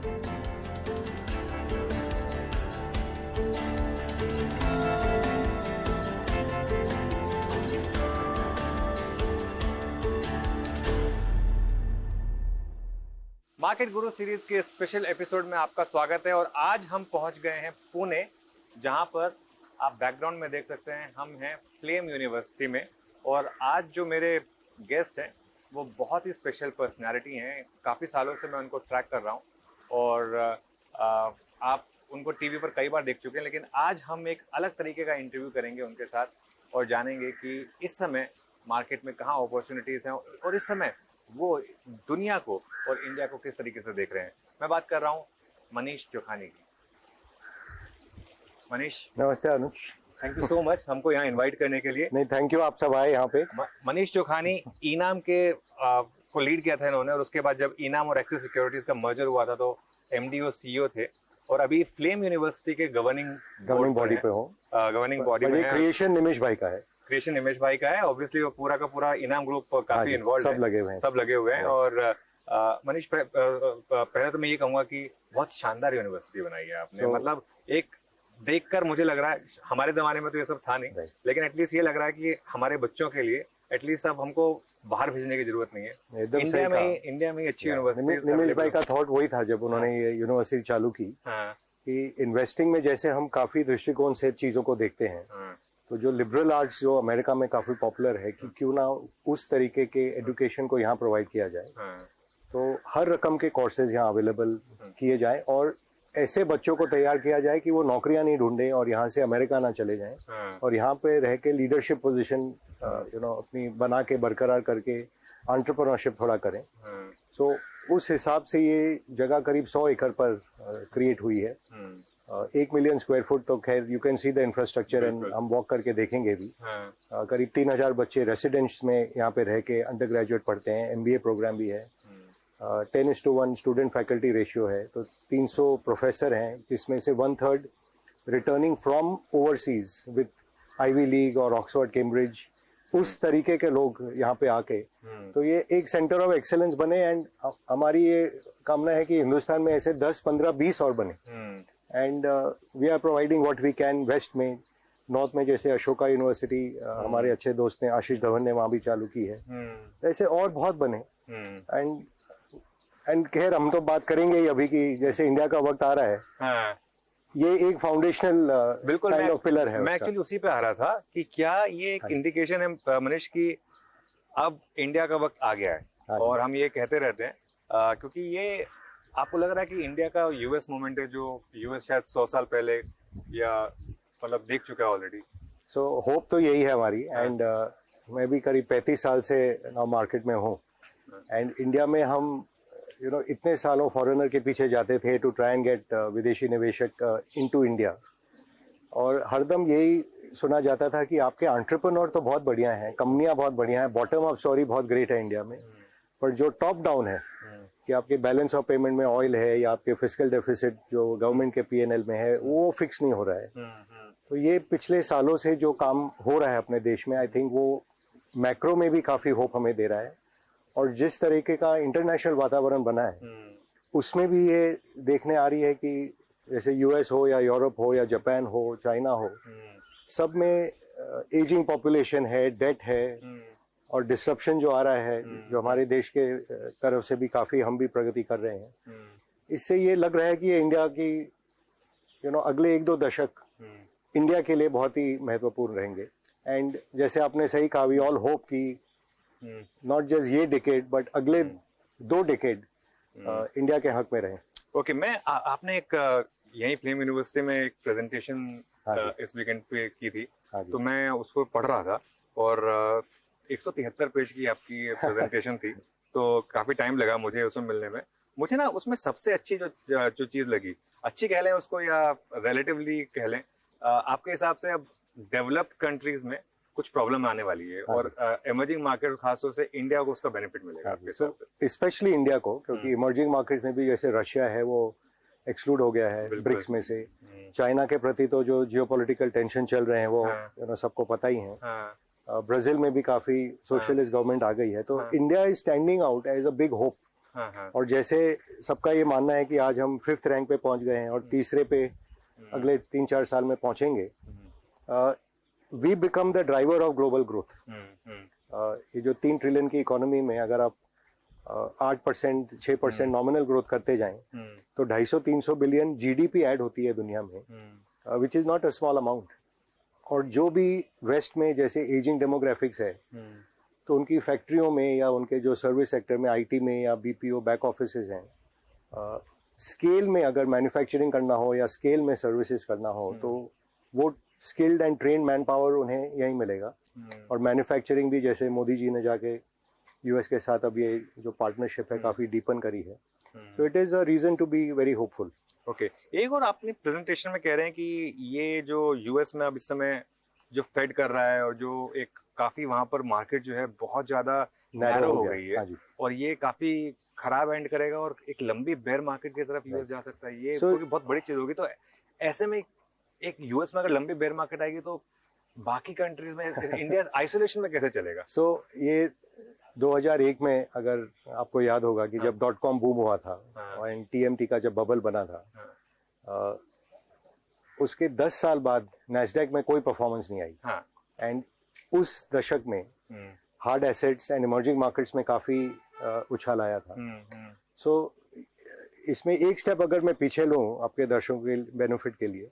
Market गुरु series के special episode में आपका स्वागत है। और आज हम पहुंच गए हैं पुणे, जहां पर आप बैकग्राउंड में देख सकते हैं हम हैं फ्लेम यूनिवर्सिटी में। और आज जो मेरे गेस्ट हैं वो बहुत ही स्पेशल पर्सनालिटी हैं। काफ़ी सालों से मैं उनको ट्रैक कर रहा हूं और आप उनको टीवी पर कई बार देख चुके हैं, लेकिन आज हम एक अलग तरीके का इंटरव्यू करेंगे उनके साथ और जानेंगे कि इस समय मार्केट में कहाँ अपॉर्चुनिटीज़ हैं और इस समय वो दुनिया को और इंडिया को किस तरीके से देख रहे हैं। मैं बात कर रहा हूँ मनीष चोखानी की। मनीष, नमस्ते अनुज, थैंक यू सो मच हमको यहाँ इनवाइट करने के लिए। नहीं, थैंक यू, आप सब आए यहाँ पे। मनीष चोखानी इनाम के को लीड किया था इन्होंने, और उसके बाद जब इनाम और एक्सिस सिक्योरिटीज का मर्जर हुआ था तो एमडी और सीईओ थे, और अभी फ्लेम यूनिवर्सिटी के गवर्निंग बॉडी पे हो। गवर्निंग बॉडी में क्रिएशन निमेश भाई का है। क्रिएशन निमेश भाई का है। ऑब्वियसली वो पूरा का पूरा इनाम ग्रुप काफी इन्वॉल्व है, सब लगे हुए हैं। और मनीष, पहले तो मैं ये कहूंगा कि बहुत शानदार यूनिवर्सिटी बनाई है आपने। मतलब एक देखकर मुझे लग रहा है, हमारे जमाने में तो ये सब था नहीं, लेकिन एटलीस्ट ये लग रहा है कि हमारे बच्चों के लिए एटलीस्ट अब हमको बाहर भेजने की जरूरत नहीं है। इंडिया में अच्छी यूनिवर्सिटी। निमेश भाई का थॉट वही था जब उन्होंने ये यूनिवर्सिटी चालू की, कि इन्वेस्टिंग में जैसे हम काफी दृष्टिकोण से चीजों को देखते हैं, तो जो लिबरल आर्ट्स जो अमेरिका में काफी पॉपुलर है, कि क्यों ना उस तरीके के एजुकेशन को यहाँ प्रोवाइड किया जाए। तो हर रकम के कोर्सेज यहाँ अवेलेबल किए जाए और ऐसे बच्चों को तैयार किया जाए कि वो नौकरियां नहीं ढूंढें और यहाँ से अमेरिका ना चले जाएं, और यहाँ पे रह के लीडरशिप पोजीशन अपनी बना के बरकरार करके एंटरप्रेन्योरशिप थोड़ा करें। सो उस हिसाब से ये जगह करीब 100 एकड़ पर क्रिएट हुई है। 1 मिलियन स्क्वायर फुट, तो खैर you can see the infrastructure and हम वॉक करके देखेंगे भी। करीब 3000 बच्चे रेसिडेंट्स में यहाँ पे रह के अंडर ग्रेजुएट पढ़ते हैं, एमबीए प्रोग्राम भी है। 10:1 स्टूडेंट फैकल्टी रेशियो है, तो 300 प्रोफेसर हैं, जिसमें से 1/3 returning from overseas with Ivy League और ऑक्सफोर्ड कैम्ब्रिज, उस तरीके के लोग यहाँ पे आके तो ये एक सेंटर ऑफ एक्सेलेंस बने। एंड हमारी ये कामना है कि हिंदुस्तान में ऐसे 10, 15, 20 और बने। And we are providing what we can. West में, नॉर्थ में जैसे अशोका यूनिवर्सिटी हमारे अच्छे दोस्त ने आशीष धवन ने वहां भी चालू की है, ऐसे और बहुत बने। एंड खैर हम तो बात करेंगे ही अभी कि जैसे इंडिया का वक्त आ रहा है, ये एक फाउंडेशनल बिल्कुल काइंड ऑफ पिलर है। मैं एक्चुअली उसी पे आ रहा था कि क्या ये एक इंडिकेशन है मनीष की अब इंडिया का वक्त आ गया है। और हम ये कहते रहते हैं क्योंकि ये आपको लग रहा है कि इंडिया का यूएस मूवमेंट है, जो यूएस शायद 100 साल पहले या मतलब देख चुका है ऑलरेडी। सो होप तो यही है हमारी। एंड मैं भी करीब 35 साल से मार्केट में हूँ। एंड इंडिया में हम इतने सालों फॉरेनर के पीछे जाते थे टू ट्राई एंड गेट विदेशी निवेशक इनटू इंडिया, और हरदम यही सुना जाता था कि आपके एंटरप्रेन्योर तो बहुत बढ़िया हैं, कंपनियां बहुत बढ़िया हैं, बॉटम अप स्टोरी बहुत ग्रेट है इंडिया में, पर जो टॉप डाउन है कि आपके बैलेंस ऑफ पेमेंट में ऑयल है या आपके फिस्कल डेफिसिट जो गवर्नमेंट के पीएनएल में है, वो फिक्स नहीं हो रहा है। तो ये पिछले सालों से जो काम हो रहा है अपने देश में, आई थिंक वो मैक्रो में भी काफी होप हमें दे रहा है। और जिस तरीके का इंटरनेशनल वातावरण बना है उसमें भी ये देखने आ रही है कि जैसे यूएस हो या यूरोप हो या जापान हो, चाइना हो, सब में एजिंग पॉपुलेशन है, डेट है, और डिसरप्शन जो आ रहा है, जो हमारे देश के तरफ से भी काफी हम भी प्रगति कर रहे हैं। इससे ये लग रहा है कि ये इंडिया की अगले 1-2 दशक इंडिया के लिए बहुत ही महत्वपूर्ण रहेंगे। एंड जैसे आपने सही कहा, वी ऑल होप कि नॉट जस्ट ये डिकेड बट अगले 2 डिकेड इंडिया के हक में रहे। ओके, मैं आपने एक यही फ्लेम यूनिवर्सिटी में एक प्रेजेंटेशन इस वीकेंड पे की थी, तो मैं उसको पढ़ रहा था और 173 पेज की आपकी प्रेजेंटेशन थी, तो काफी टाइम लगा मुझे उसमें मिलने में। मुझे ना उसमें सबसे अच्छी जो चीज लगी, अच्छी कह लें उसको या रिलेटिवली कह लें, आपके हिसाब से अब डेवलप्ड कंट्रीज में कुछ प्रॉब्लम आने वाली है और इमर्जिंग मार्केट खासतौर से इंडिया को उसका बेनिफिट मिलेगा आपके हिसाब से? स्पेशली इंडिया को, क्योंकि इमर्जिंग मार्केट में भी जैसे रशिया है वो एक्सक्लूड हो गया है ब्रिक्स में से। चाइना के प्रति तो जो जियोपॉलिटिकल टेंशन चल रहे हैं वो सबको पता ही है। ब्राजील में भी काफी सोशलिस्ट गवर्नमेंट आ गई है, तो India is standing out as a big hope और जैसे सबका ये मानना है कि आज हम 5th रैंक पे पहुंच गए हैं और तीसरे पे अगले 3-4 साल में पहुंचेंगे, we become the driver of global growth. ये जो 3 ट्रिलियन की इकोनॉमी में अगर आप 8%, 6% नॉमिनल ग्रोथ करते जाएं तो 250-300 बिलियन जीडीपी ऐड होती है दुनिया में, which is not a small amount. और जो भी वेस्ट में जैसे एजिंग डेमोग्राफिक्स है, तो उनकी फैक्ट्रियों में या उनके जो सर्विस सेक्टर में, आईटी में या बीपीओ बैक ऑफिसेज हैं, स्केल में अगर मैन्युफैक्चरिंग करना हो या स्केल में सर्विसेज करना हो तो वो skilled and trained manpower उन्हें यहीं मिलेगा। और मैन्युफैक्चरिंग भी जैसे मोदी जी ने जाके यूएस के साथ अब ये जो पार्टनरशिप है काफी डीपन करी है, so it is a reason to be very hopeful. Okay, एक और आपने प्रेजेंटेशन में कह रहे हैं कि ये जो यूएस में अब इस समय जो फेड कर रहा है और जो एक काफी वहां पर मार्केट जो है बहुत ज्यादा नैरो हो गई है, और ये काफी खराब एंड करेगा और एक लंबी बेयर मार्केट की तरफ यूएस जा सकता है, ये बहुत बड़ी चीज होगी। तो ऐसे में एक यूएस में अगर लंबी बेयर मार्केट आएगी तो बाकी कंट्रीज में इंडिया आइसोलेशन में कैसे चलेगा? सो ये 2001 में अगर आपको याद होगा कि जब .com बूम हुआ था और TMT का जब बबल बना था, उसके 10 साल बाद नैस्डैक में कोई परफॉर्मेंस नहीं आई, एंड उस दशक में hard assets and emerging markets में काफी उछाल आया था। सो इसमें एक स्टेप अगर मैं पीछे लूं आपके दर्शकों के बेनिफिट के लिए,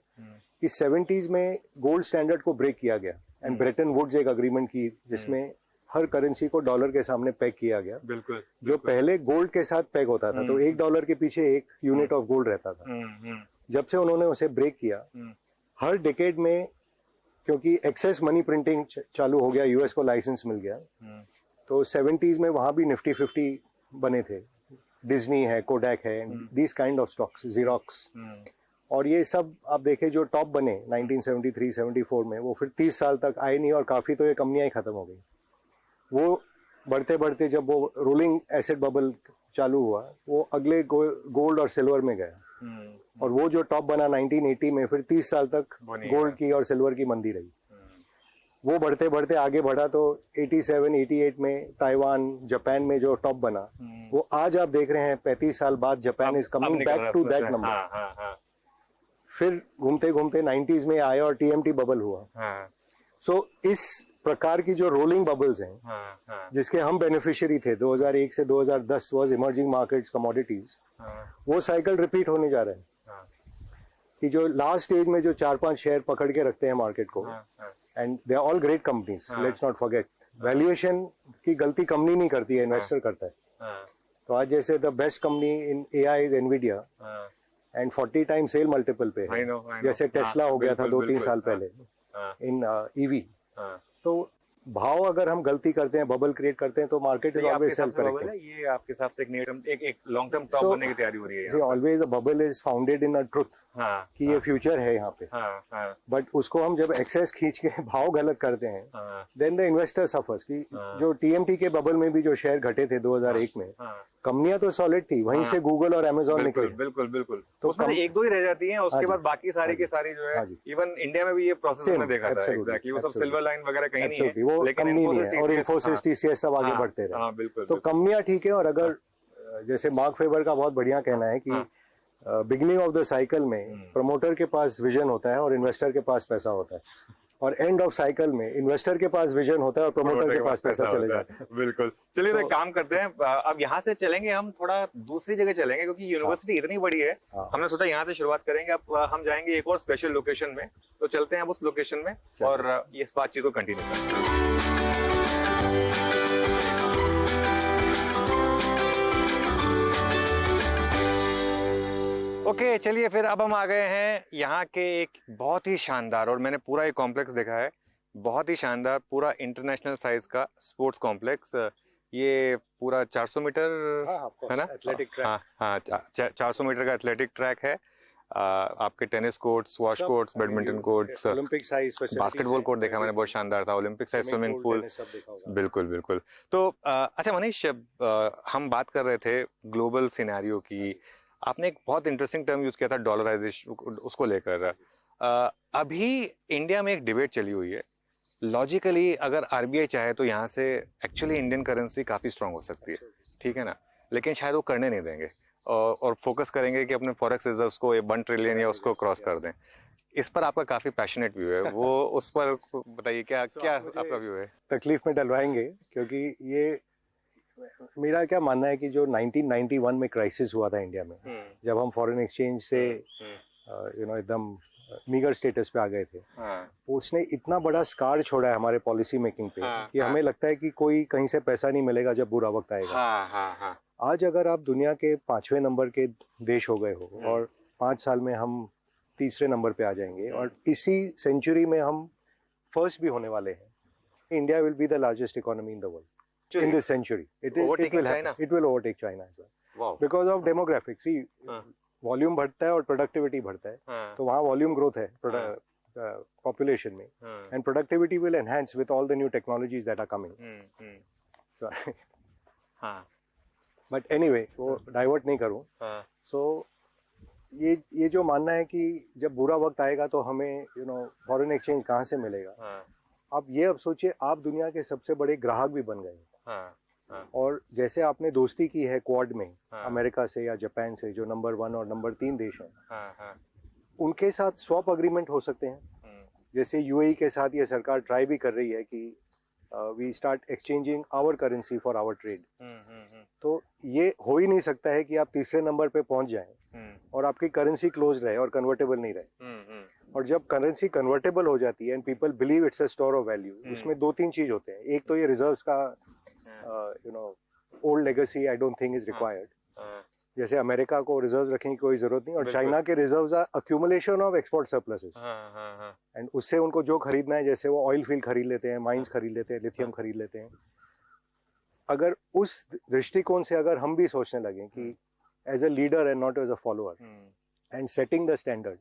कि 70s में गोल्ड स्टैंडर्ड को ब्रेक किया गया एंड ब्रेटन वुड्स एक अग्रीमेंट की जिसमें हर करेंसी को डॉलर के सामने पैक किया गया। बिल्कुल, जो पहले गोल्ड के साथ पैक होता था तो $1 के पीछे 1 यूनिट ऑफ गोल्ड रहता था। जब से उन्होंने उसे ब्रेक किया, हर डिकेड में, क्योंकि एक्सेस मनी प्रिंटिंग चालू हो गया, यूएस को लाइसेंस मिल गया, तो 70s में वहां भी निफ्टी 50 बने थे। डिज्नी है, कोडैक है, this kind of stocks, xerox, और ये सब आप देखें जो टॉप बने 1973-74 में, वो फिर 30 साल तक आए नहीं और काफी तो ये कंपनियां ही खत्म हो गई। वो बढ़ते बढ़ते जब वो रोलिंग एसेट बबल चालू हुआ, वो अगले गोल्ड और सिल्वर में गया, और वो जो टॉप बना 1980 में, फिर 30 साल तक गोल्ड की और सिल्वर की मंदी रही। वो बढ़ते बढ़ते आगे बढ़ा तो 87-88 में ताइवान, जापान में जो टॉप बना, वो आज आप देख रहे हैं 35 साल बाद Japan is coming back to that number. फिर घूमते घूमते 90s में आया और TMT बबल हुआ। सो इस प्रकार की जो रोलिंग बबल्स हैं, जिसके हम बेनिफिशियरी थे 2001 से 2010 वाज इमर्जिंग मार्केट्स, कमोडिटीज, वो साइकिल रिपीट होने जा रहे हैं। कि जो लास्ट स्टेज में जो 4-5 शेयर पकड़ के रखते हैं मार्केट को, and they are all great companies, let's not forget, valuation की गलती कंपनी नहीं करती है, इन्वेस्टर करता है। तो आज जैसे the best company in AI is Nvidia, and 40 time sale multiple पे है, जैसे टेस्ला हो गया था 2-3 साल पहले इन EV। तो भाव अगर हम गलती करते हैं, बबल क्रिएट करते हैं, तो market is always self correcting. ये आपके हिसाब से एक नियर टर्म, एक लॉन्ग टर्म टॉप बनने की तैयारी हो रही है। Always a bubble is founded in a truth, कि ये फ्यूचर है यहाँ पे, बट उसको हम जब एक्सेस खींच के भाव गलत करते हैं, देन द इन्वेस्टर सफर्स। कि जो TMT के बबल में भी जो शेयर घटे थे 2001 में, कंपनियां तो सॉलिड थी, वहीं से गूगल और अमेजोन निकले। बिल्कुल बिल्कुल, तो उसमें एक दो ही रह जाती हैं, उसके बाद बाकी सारी की सारी जो है, इवन इंडिया में भी ये प्रोसेस हमने देखा था। एग्जैक्टली, वो सब सिल्वर लाइन वगैरह कहीं नहीं है, वो लेकिन कंपनी नहीं है, और इन्फोसिस, TCS सब आगे बढ़ते रहे। बिल्कुल, तो कंपनियां ठीक है। और अगर जैसे मार्क फेबर का बहुत बढ़िया कहना है कि बिगिनिंग ऑफ द साइकिल में प्रमोटर के पास विजन होता है और इन्वेस्टर के पास पैसा होता है, और एंड ऑफ साइकिल में इन्वेस्टर के पास विजन होता है और प्रमोटर के पास पैसा चले जाता है। बिल्कुल, चलिए तो एक काम करते हैं, अब यहाँ से चलेंगे हम थोड़ा दूसरी जगह चलेंगे, क्योंकि यूनिवर्सिटी इतनी बड़ी है, हमने सोचा यहाँ से शुरुआत करेंगे। अब हम जाएंगे एक और स्पेशल लोकेशन में, तो चलते हैं अब उस लोकेशन में और इस बातचीत को कंटिन्यू करते हैं। ओके, चलिए फिर अब हम आ गए हैं यहाँ के एक बहुत ही शानदार, और मैंने पूरा एक कॉम्प्लेक्स देखा है, बहुत ही शानदार, पूरा इंटरनेशनल साइज का स्पोर्ट्स कॉम्प्लेक्स। ये पूरा 400 मीटर है ना, एथलेटिक ट्रैक। हाँ, 400 मीटर का एथलेटिक ट्रैक है। आपके tennis court, squash courts, badminton courts, Olympic size basketball court देखा मैंने, बहुत शानदार था, ओलंपिक साइज स्विमिंग पूल। बिल्कुल बिल्कुल। तो अच्छा मनीष, हम बात कर रहे थे ग्लोबल सिनेरियो की, आपने एक बहुत इंटरेस्टिंग टर्म यूज किया था डॉलराइजेशन, उसको लेकर। अभी इंडिया में एक डिबेट चली हुई है, लॉजिकली अगर RBI चाहे तो यहाँ से एक्चुअली इंडियन करेंसी काफी स्ट्रांग हो सकती है, ठीक है ना, लेकिन शायद वो करने नहीं देंगे और फोकस करेंगे कि अपने फॉरेक्स रिजर्व्स को 1 ट्रिलियन या उसको क्रॉस कर दें। इस पर आपका काफी पैशनेट व्यू है, वो उस पर बताइए, क्या क्या आपका व्यू है? तकलीफ में डलवाएंगे, क्योंकि ये मेरा क्या मानना है कि जो 1991 में क्राइसिस हुआ था इंडिया में, जब हम फॉरेन एक्सचेंज से एकदम मीगर स्टेटस पे आ गए थे, उसने इतना बड़ा स्कार छोड़ा है हमारे पॉलिसी मेकिंग पे कि हमें लगता है कि कोई कहीं से पैसा नहीं मिलेगा जब बुरा वक्त आएगा। आज अगर आप दुनिया के 5वें नंबर के देश हो गए हो और 5 साल में हम तीसरे नंबर पे आ जाएंगे और इसी सेंचुरी में हम फर्स्ट भी होने वाले हैं, India will be the largest economy in the world in this century. It will overtake China as well because of demographics. See, volume बढ़ता है और प्रोडक्टिविटी बढ़ता है, तो वहाँ वॉल्यूम ग्रोथ है पॉपुलेशन में, and productivity will enhance with all the new technologies that are coming. But anyway, वो डाइवर्ट नहीं करूँ। सो ये जो मानना है कि जब बुरा वक्त आएगा तो हमें फॉरेन एक्सचेंज कहाँ से मिलेगा। आप ये अब सोचिए, आप दुनिया के सबसे बड़े ग्राहक भी बन गए। और जैसे आपने दोस्ती की है क्वाड में अमेरिका से या जापान से, जो नंबर 1 और नंबर 3 देश हैं, उनके साथ स्वैप अग्रीमेंट हो सकते हैं। जैसे यूएई के साथ ये सरकार ट्राई भी कर रही है कि we start exchanging our currency for our trade. तो ये हो ही नहीं सकता है कि आप तीसरे नंबर पे पहुंच जाएं और आपकी करेंसी क्लोज रहे और कन्वर्टेबल नहीं रहे। और जब करेंसी कन्वर्टेबल हो जाती है and people believe it's a store of value, उसमें 2-3 चीज होते हैं। एक तो ये रिजर्व्स का old legacy I don't think is required. जैसे अमेरिका को रिजर्व रखने की कोई जरूरत नहीं, और चाइना के reserves are accumulation of export surpluses, and उससे उनको जो खरीदना है, जैसे वो ऑयल फील्ड खरीद लेते हैं, माइंस खरीद लेते हैं, लिथियम खरीद लेते हैं। अगर उस दृष्टिकोण से अगर हम भी सोचने लगे कि as a leader and not as a follower and setting the standard,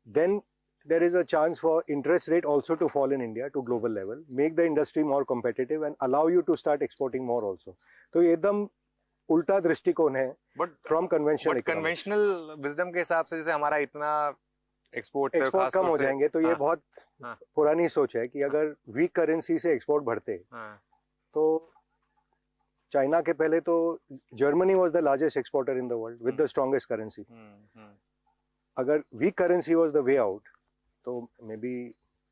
then there is a chance for interest rate also to fall in India to global level, make the industry more competitive and allow you to start exporting more also. तो ये एकदम उल्टा दृष्टिकोण है from conventional wisdom के हिसाब से। जैसे हमारा इतना एक्सपोर्ट कम हो जाएंगे, तो ये बहुत पुरानी सोच है कि अगर वीक करेंसी से एक्सपोर्ट बढ़ते, तो चाइना के पहले तो Germany was the largest exporter in the world with the strongest currency. अगर weak currency was the way out, तो may be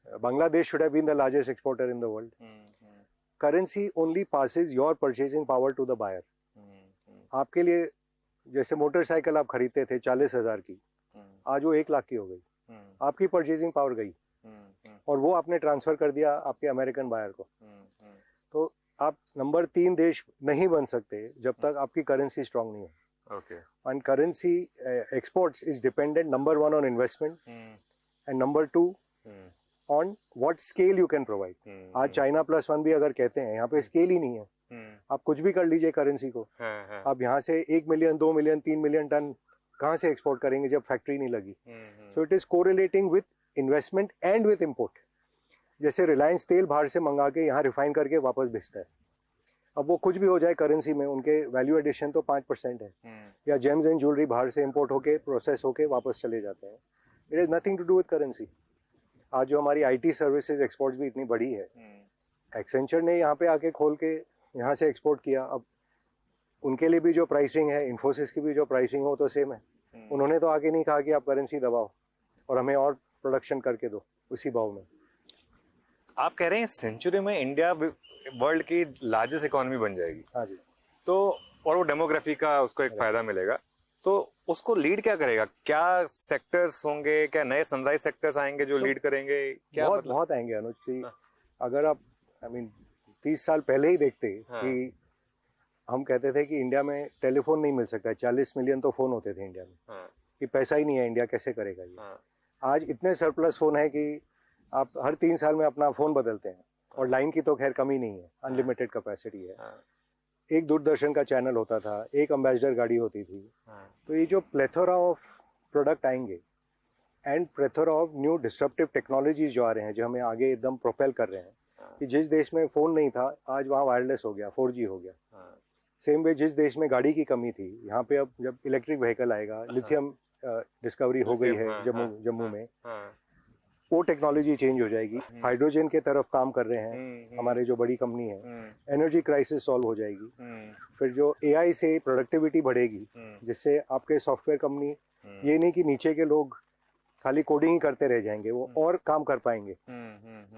Bangladesh should have been the largest exporter in the world. Currency only passes your purchasing power to the buyer. आपके लिए जैसे motorcycle आप खरीदते थे 40,000 की, आज वो 1 लाख की हो गई। आपकी परचेजिंग पावर गई और वो आपने ट्रांसफर कर दिया आपके अमेरिकन बायर को। तो आप नंबर 3 देश नहीं बन सकते जब तक आपकी करेंसी स्ट्रांग नहीं हो। Okay. And currency exports is dependent, number 1 on investment, and number 2 on what scale you can provide. आज China +1 भी अगर कहते हैं, यहाँ पे स्केल ही नहीं है। आप कुछ भी कर लीजिए करेंसी को, आप यहाँ से 1 मिलियन 2 मिलियन 3 मिलियन टन कहाँ से एक्सपोर्ट करेंगे जब फैक्ट्री नहीं लगी। सो it is correlating with investment and with import. जैसे रिलायंस तेल बाहर से मंगा के यहाँ रिफाइन करके वापस बेचता है, अब वो कुछ भी हो जाए करेंसी में, उनके वैल्यू एडिशन तो 5% है। या जेम्स एंड ज्वेलरी बाहर से इंपोर्ट होके प्रोसेस होके वापस चले जाते हैं। It is nothing to do with currency. आज जो हमारी आईटी सर्विसेज एक्सपोर्ट्स भी इतनी बड़ी है, एक्सेंचर ने यहाँ पे आके खोल के यहाँ से एक्सपोर्ट किया। अब उनके लिए भी जो प्राइसिंग है, इन्फोसिस की भी जो प्राइसिंग हो, तो सेम है। उन्होंने तो आके नहीं कहा कि आप करेंसी दबाओ और हमें और प्रोडक्शन करके दो उसी भाव में। आप कह रहे हैं सेंचुरी में इंडिया वर्ल्ड की लार्जेस्ट इकोनॉमी बन जाएगी। हाँ जी। तो और वो डेमोग्राफी का उसको एक फायदा मिलेगा, तो उसको लीड क्या करेगा? क्या सेक्टर्स होंगे, क्या नए सनराइज सेक्टर्स आएंगे जो लीड करेंगे? क्या बहुत आएंगे अनुज जी। अगर आप 30 साल पहले ही देखते कि हम कहते थे कि इंडिया में टेलीफोन नहीं मिल सकता, 40 मिलियन तो फोन होते थे इंडिया में, कि पैसा ही नहीं है, इंडिया कैसे करेगा ये। आज इतने सरप्लस फोन है कि आप हर 3 साल में अपना फोन बदलते हैं, और लाइन की तो खैर कमी नहीं है, अनलिमिटेड कैपेसिटी है। एक दूरदर्शन का चैनल होता था, एक एम्बेसडर गाड़ी होती थी। तो ये जो प्लेथोरा ऑफ प्रोडक्ट आएंगे and plethora of new disruptive technologies जो आ रहे हैं, जो हमें आगे एकदम प्रोपेल कर रहे हैं, कि जिस देश में फोन नहीं था आज वहाँ वायरलेस हो गया, 4G हो गया। सेम वे जिस देश में गाड़ी की कमी थी, यहाँ पे अब जब इलेक्ट्रिक व्हीकल आएगा, लिथियम डिस्कवरी हो गई है जम्मू में, वो टेक्नोलॉजी चेंज हो जाएगी। हाइड्रोजन के तरफ काम कर रहे हैं हमारे जो बड़ी कंपनी है, एनर्जी क्राइसिस सॉल्व हो जाएगी। फिर जो एआई से प्रोडक्टिविटी बढ़ेगी, जिससे आपके सॉफ्टवेयर कंपनी ये नहीं कि नीचे के लोग खाली कोडिंग ही करते रह जाएंगे, वो और काम कर पाएंगे।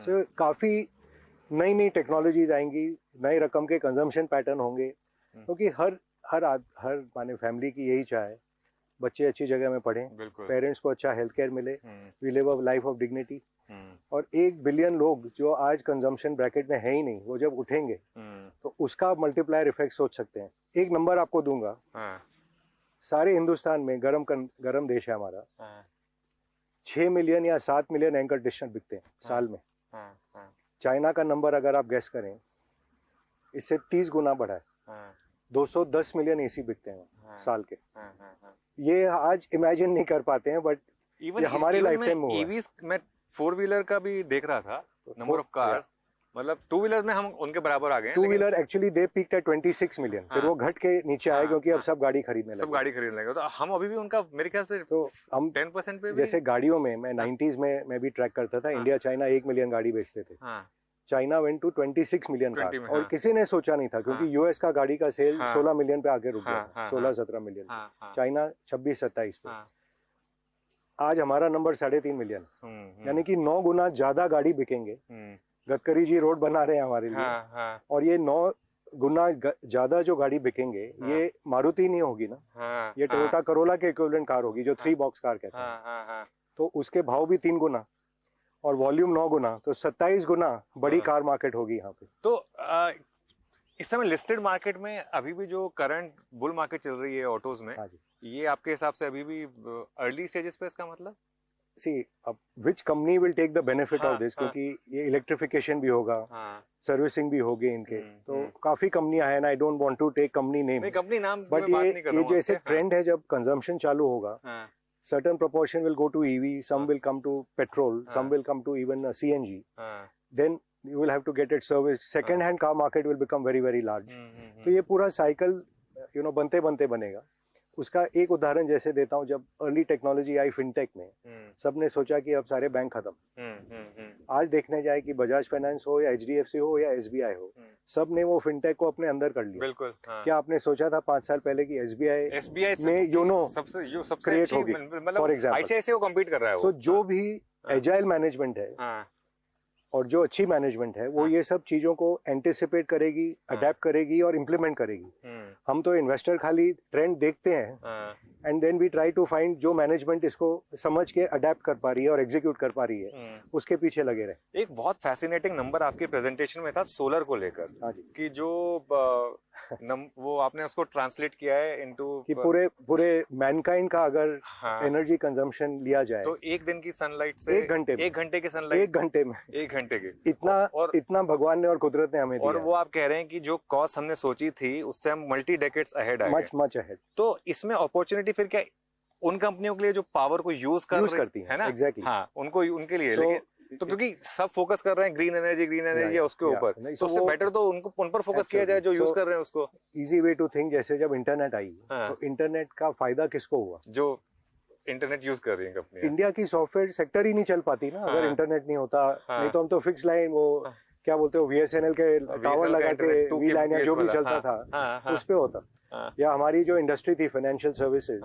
सो काफी नई नई टेक्नोलॉजीज आएंगी, नए रकम के कंजम्पशन पैटर्न होंगे, क्योंकि हर माने फैमिली की यही चाह है, बच्चे अच्छी जगह में पढ़ें, पेरेंट्स को अच्छा हेल्थ केयर मिले, we live a life of dignity. और 1 बिलियन लोग जो आज कंजम्पशन ब्रैकेट में है ही नहीं, वो जब उठेंगे तो उसका मल्टीप्लायर इफेक्ट सोच सकते हैं। एक नंबर आपको दूंगा, सारे हिंदुस्तान में गरम देश है हमारा, 6 मिलियन या 7 मिलियन एयर कंडीशनर बिकते हैं साल में। चाइना का नंबर अगर आप गेस करें, इससे 30 गुना बढ़ा है, 210 मिलियन एसी बिकते हैं साल के। ये आज इमेजिन नहीं कर पाते हैं, बट ये हमारे लाइफ टाइम में ईवीज में 4 व्हीलर का भी देख रहा था, नंबर ऑफ कार्स, मतलब 2 व्हीलर में हम उनके बराबर आ गए हैं। 2 wheeler actually they peaked at 26 million, फिर वो घट के नीचे आए क्योंकि अब सब गाड़ी खरीदने लगे। सब गाड़ी खरीदने लगे, तो हम अभी भी उनका मेरे ख्याल से तो हम 10% पे भी, जैसे गाड़ियों में मैं 90s में मैं भी ट्रैक करता था, इंडिया चाइना 1 मिलियन गाड़ी बेचते थे। China went to 26 million car, और किसी ने सोचा नहीं था, क्योंकि यूएस का गाड़ी का सेल 16 मिलियन पे आके रुक गया, 16-17 मिलियन, चाइना 26-27 पे। आज हमारा नंबर 3.5 मिलियन, यानी कि 9 गुना ज्यादा गाड़ी बिकेंगे। गडकरी जी रोड बना रहे हैं हमारे लिए, और ये 9 गुना ज्यादा जो गाड़ी बिकेंगे, ये मारुति नहीं होगी ना, ये टोयोटा करोला के इक्विवेलेंट कार होगी, जो 3 बॉक्स कार कहते हैं। तो उसके भाव भी 3 गुना और वॉल्यूम 9 गुना, तो 27 गुना बड़ी कार मार्केट होगी यहाँ पे। तो इस समय लिस्टेड मार्केट में अभी भी जो करंट बुल मार्केट चल रही है ऑटोज में, ये आपके हिसाब से अभी भी अर्ली स्टेजेस पे, इसका मतलब सी अब which company will take the benefit of this, क्योंकि ये इलेक्ट्रिफिकेशन भी होगा, सर्विसिंग भी होगी इनके, तो काफी कंपनियां हैं, I don't want to take company name, company नाम, बट ये जैसे ट्रेंड है, जब कंजम्पशन चालू होगा, certain proportion will go to EV, some will come to petrol, some will come to even CNG. Then you will have to get it serviced. Second hand car market will become very very large. तो ये पूरा cycle बनते बनते बनेगा। उसका एक उदाहरण जैसे देता हूँ, जब अर्ली टेक्नोलॉजी आई फिनटेक में, सबने सोचा कि अब सारे बैंक खत्म। आज देखने जाए कि बजाज फाइनेंस हो या HDFC हो या SBI हो, सब ने वो फिनटेक को अपने अंदर कर लिया। बिल्कुल। क्या आपने सोचा था 5 साल पहले कि SBI में योनो सबसे क्रिएट होगी, फॉर एग्जाम्पल ICICI को कम्पीट कर रहा है। सो जो भी एजाइल मैनेजमेंट है और जो अच्छी मैनेजमेंट है, वो ये सब चीजों को एंटिसिपेट करेगी, अडेप्ट करेगी और इम्प्लीमेंट करेगी। हम तो इन्वेस्टर खाली ट्रेंड देखते हैं, and then we try to find जो मैनेजमेंट इसको समझ के अडेप्ट कर पा रही है और एग्जीक्यूट कर पा रही है, उसके पीछे लगे रहे। एक बहुत फैसिनेटिंग नंबर आपके प्रेजेंटेशन में था सोलर को लेकर, कि जो वो आपने उसको ट्रांसलेट किया है इनटू कि पूरे मैनकाइंड का अगर एनर्जी कंजम्पशन लिया जाए, तो एक दिन की सनलाइट से 1 घंटे की सनलाइट, 1 घंटे में 1 घंटे के, इतना भगवान ने और कुदरत ने हमें दिया। और वो आप कह रहे हैं कि जो कॉस्ट हमने सोची थी, उससे हम मल्टी डेकेड्स अहेड आए, मच अहेड। तो इसमें अपॉर्चुनिटी फिर क्या उन कंपनियों के लिए जो पावर को यूज करती है ना, एग्जैक्टली, उनको उनके लिए, लेकिन तो क्योंकि सब फोकस कर रहे हैं ग्रीन एनर्जी उसके ऊपर, तो उससे बेटर तो उनको उन पर फोकस किया जाए जो यूज कर रहे हैं उसको। इजी वे टू थिंक, जैसे जब इंटरनेट आई, तो इंटरनेट का फायदा किसको हुआ? जो इंटरनेट यूज कर रही है कंपनी। इंडिया की सॉफ्टवेयर सेक्टर ही नहीं चल पाती ना अगर इंटरनेट नहीं होता। नहीं तो हम तो फिक्स लाइन, वो क्या बोलते हो, VSNL के टावर लगा के वी लाइन या जो भी चलता था उस पे होता। या हमारी जो इंडस्ट्री थी फाइनेंशियल सर्विसेज,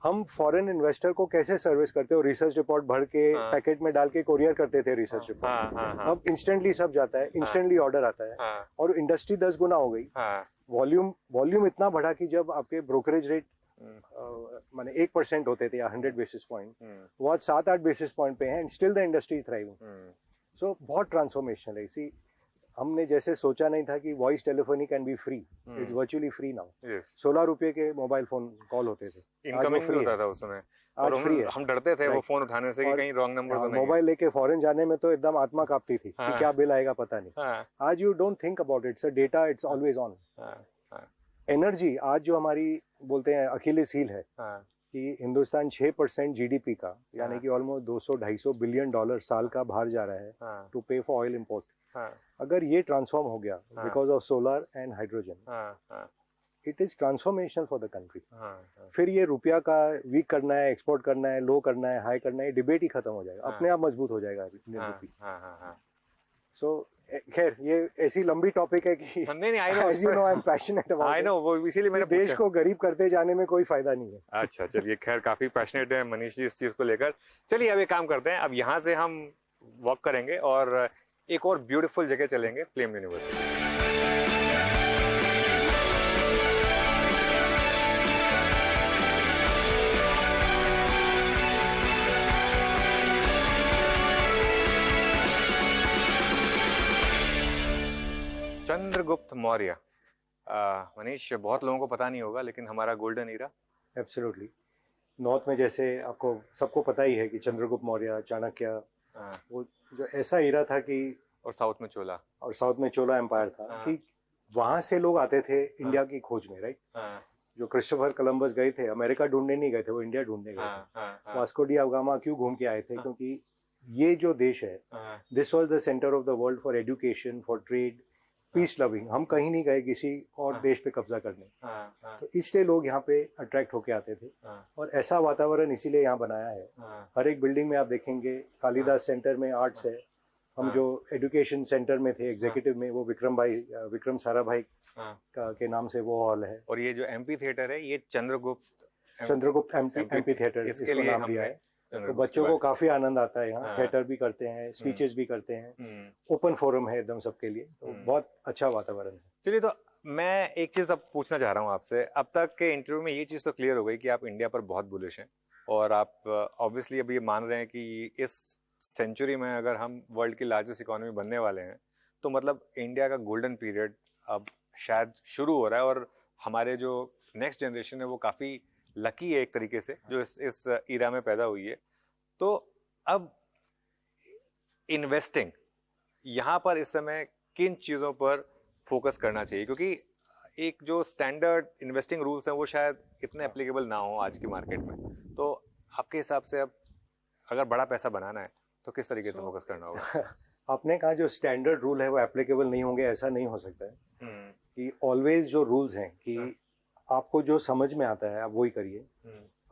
हम फॉरेन इन्वेस्टर को कैसे सर्विस करते हो, रिसर्च रिपोर्ट भर के पैकेट में डाल के कोरियर करते थे रिसर्च रिपोर्ट। अब इंस्टेंटली सब जाता है, इंस्टेंटली ऑर्डर आता है, और इंडस्ट्री 10 गुना हो गई। वॉल्यूम इतना बढ़ा कि जब आपके ब्रोकरेज रेट माने 1% होते थे या 100 बेसिस पॉइंट, वो आज 7-8 बेसिस पॉइंट पे हैं, and still the industry thriving. So बहुत ट्रांसफॉर्मेशन है। इसी हमने जैसे सोचा नहीं था कि voice telephony can be free, it's virtually free now. 16 रुपए के मोबाइल फोन कॉल होते थे, इनकमिंग फ्री होता था उस समय, और हम डरते थे वो फोन उठाने से कि कहीं रॉन्ग नंबर तो नहीं। मोबाइल लेके फॉरेन जाने में तो एकदम आत्मा कांपती थी कि क्या बिल आएगा पता नहीं। आज you don't think about it, data it's always on. Energy आज जो हमारी बोलते हैं अखिलेस हील है कि हिंदुस्तान 6% GDP का, यानी कि ऑलमोस्ट 200-250 बिलियन डॉलर साल का बाहर जा रहा है टू पे फॉर ऑयल इम्पोर्ट। अगर ये ट्रांसफॉर्म हो गया because of solar and hydrogen, it is transformation for the country. फिर ये रुपया का वीक करना है, एक्सपोर्ट करना है, लो करना है, हाई करना है, डिबेट ही खत्म हो जाएगा, अपने आप मजबूत हो जाएगा। सो खैर ये ऐसी लंबी टॉपिक है कि नहीं I know, as you know I'm passionate about AI it. No, वो इसीलिए मैंने देश पूछा। को गरीब करते जाने में कोई फायदा नहीं है। अच्छा चलिए, खैर काफी पैशनेट है मनीष जी इस चीज को लेकर। चलिए अब एक काम करते हैं, अब यहाँ से हम वॉक करेंगे और एक और ब्यूटीफुल जगह चलेंगे, फ्लेम यूनिवर्सिटी। चंद्रगुप्त मौर्य, मनीष बहुत लोगों को पता नहीं होगा लेकिन हमारा गोल्डन ईरा। एब्सोल्युटली। नॉर्थ में जैसे आपको सबको पता ही है कि चंद्रगुप्त मौर्य, चाणक्य, वो जो ऐसा ईरा था कि, और साउथ में चोला, और साउथ में चोला एम्पायर था कि वहां से लोग आते थे इंडिया की खोज में, राइट। जो क्रिस्टोफर कोलंबस गए थे, अमेरिका ढूंढने नहीं गए थे, वो इंडिया ढूंढने गए थे। वास्को डी गामा क्यों घूम के आए थे? क्योंकि ये जो देश है, this was the centre of the world for education, for trade, peace loving. हम कहीं नहीं गए किसी और देश पे कब्जा करने, तो इसलिए लोग यहाँ पे अट्रैक्ट होके आते थे। और ऐसा वातावरण इसीलिए यहाँ बनाया है। हर एक बिल्डिंग में आप देखेंगे कालिदास सेंटर में आर्ट्स है। हम जो एजुकेशन सेंटर में थे एग्जीक्यूटिव में, वो विक्रम साराभाई के नाम से वो हॉल है। और ये जो एमपी थिएटर है, ये चंद्रगुप्त एमपी थिएटर इसको नाम दिया है। तो बच्चों को काफी आनंद आता है यहाँ। थिएटर भी करते हैं, स्पीचेस भी करते हैं, ओपन फोरम है एकदम सबके लिए, तो बहुत अच्छा वातावरण है। चलिए, तो मैं एक चीज अब पूछना चाह रहा हूँ आपसे। अब तक के इंटरव्यू में ये चीज तो क्लियर हो गई कि आप इंडिया पर बहुत बुलिश हैं, और आप ऑब्वियसली अभी ये मान रहे हैं कि इस सेंचुरी में अगर हम वर्ल्ड की लार्जेस्ट इकोनॉमी बनने वाले हैं, तो मतलब इंडिया का गोल्डन पीरियड अब शायद शुरू हो रहा है। और हमारे जो नेक्स्ट जनरेशन है वो काफ़ी लकी है एक तरीके से, जो इस ईरा में पैदा हुई है। तो अब इन्वेस्टिंग यहाँ पर इस समय किन चीज़ों पर फोकस करना चाहिए? क्योंकि एक जो स्टैंडर्ड इन्वेस्टिंग रूल्स हैं वो शायद इतने एप्लीकेबल ना हो आज की मार्केट में। तो आपके हिसाब से अब अगर बड़ा पैसा बनाना है तो किस तरीके से फोकस करना होगा? आपने कहा जो स्टैंडर्ड रूल है वो एप्लीकेबल नहीं होंगे, ऐसा नहीं हो सकता है। कि ऑलवेज जो रूल्स हैं कि आपको जो समझ में आता है आप वही करिए।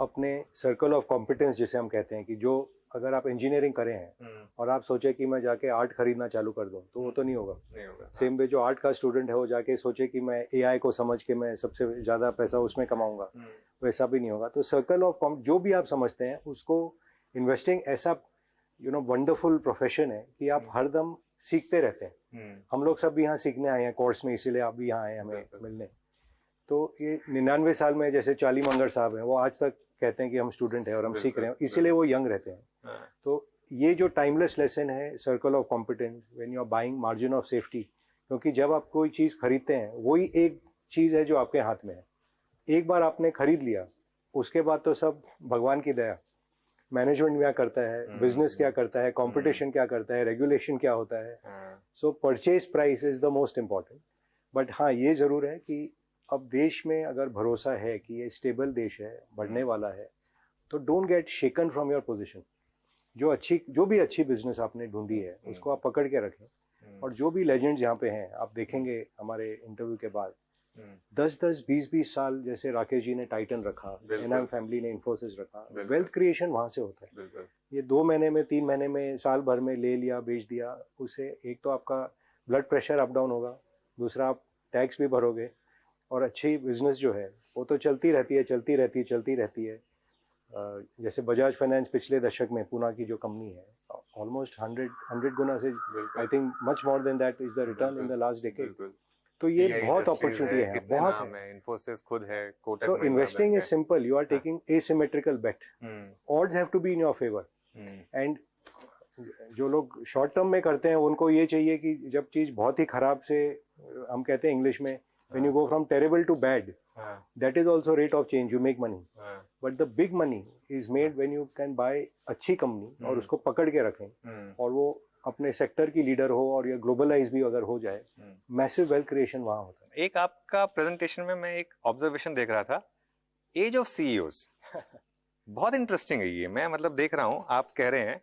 अपने सर्कल ऑफ कॉम्पिटेंस जिसे हम कहते हैं, कि जो अगर आप इंजीनियरिंग करें हैं और आप सोचे कि मैं जाके आर्ट खरीदना चालू कर दूं, तो वो तो नहीं होगा। सेम वे जो आर्ट का स्टूडेंट है वो जाके सोचे कि मैं एआई को समझ के मैं सबसे ज़्यादा पैसा उसमें कमाऊंगा, वैसा भी नहीं होगा। तो सर्कल ऑफ जो भी आप समझते हैं उसको, इन्वेस्टिंग ऐसा वंडरफुल प्रोफेशन है कि आप हरदम सीखते रहते हैं। हम लोग सब यहाँ सीखने आए हैं कोर्स में, इसीलिए आप भी यहाँ आए हमें मिलने। तो ये 99 साल में जैसे चाली मंगर साहब हैं, वो आज तक कहते हैं कि हम स्टूडेंट हैं और हम सीख रहे हैं, इसीलिए वो यंग रहते हैं। तो ये जो टाइमलेस लेसन है, circle of competence, when you are buying, margin of safety. क्योंकि जब आप कोई चीज़ खरीदते हैं, वही एक चीज़ है जो आपके हाथ में है। एक बार आपने खरीद लिया, उसके बाद तो सब भगवान की दया। मैनेजमेंट क्या करता है, बिजनेस क्या करता है, कंपटीशन क्या करता है, रेगुलेशन क्या होता है। सो purchase price is the most important. But हाँ, ये ज़रूर है कि अब देश में अगर भरोसा है कि ये स्टेबल देश है, बढ़ने वाला है, तो don't get shaken from your position. जो भी अच्छी बिजनेस आपने ढूंढी है उसको आप पकड़ के रखें। और जो भी लेजेंड्स यहाँ पे हैं, आप देखेंगे हमारे इंटरव्यू के बाद 10-10, 20-20 साल, जैसे राकेश जी ने टाइटन रखा, एनएम फैमिली ने इन्फोसिस रखा। वेल्थ क्रिएशन वहां से होता है। ये 2 महीने में, 3 महीने में, साल भर में ले लिया, बेच दिया, उससे एक तो आपका ब्लड प्रेशर अप डाउन होगा, दूसरा आप टैक्स भी भरोगे, और अच्छी बिजनेस जो है वो तो चलती रहती है। जैसे बजाज फाइनेंस पिछले दशक में, पूना की जो कंपनी है, ऑलमोस्ट 100 गुना से, I think much more than that is the return in the last decade. तो ये बहुत अपॉर्चुनिटी है, बहुत है। इन्फोसिस खुद है, Kotak. So investing is simple, you are taking asymmetrical bet. Odds have to be in your favour. And जो लोग शॉर्ट टर्म में करते हैं, उनको ये चाहिए कि जब चीज बहुत ही खराब से, हम कहते हैं इंग्लिश में, when you go from terrible to bad, that is also rate of change, you make money. But the big money is made when you can buy अच्छी कंपनी और उसको पकड़ के रखें, और वो अपने सेक्टर की लीडर हो, और ये ग्लोबलाइज भी अगर हो जाए, मैसिव वेल्थ क्रिएशन वहाँ होता है। एक आपका प्रेजेंटेशन में मैं एक ऑब्जर्वेशन देख रहा था, एज ऑफ सीईओज। बहुत इंटरेस्टिंग है ये। मैं मतलब देख रहा हूँ, आप कह रहे हैं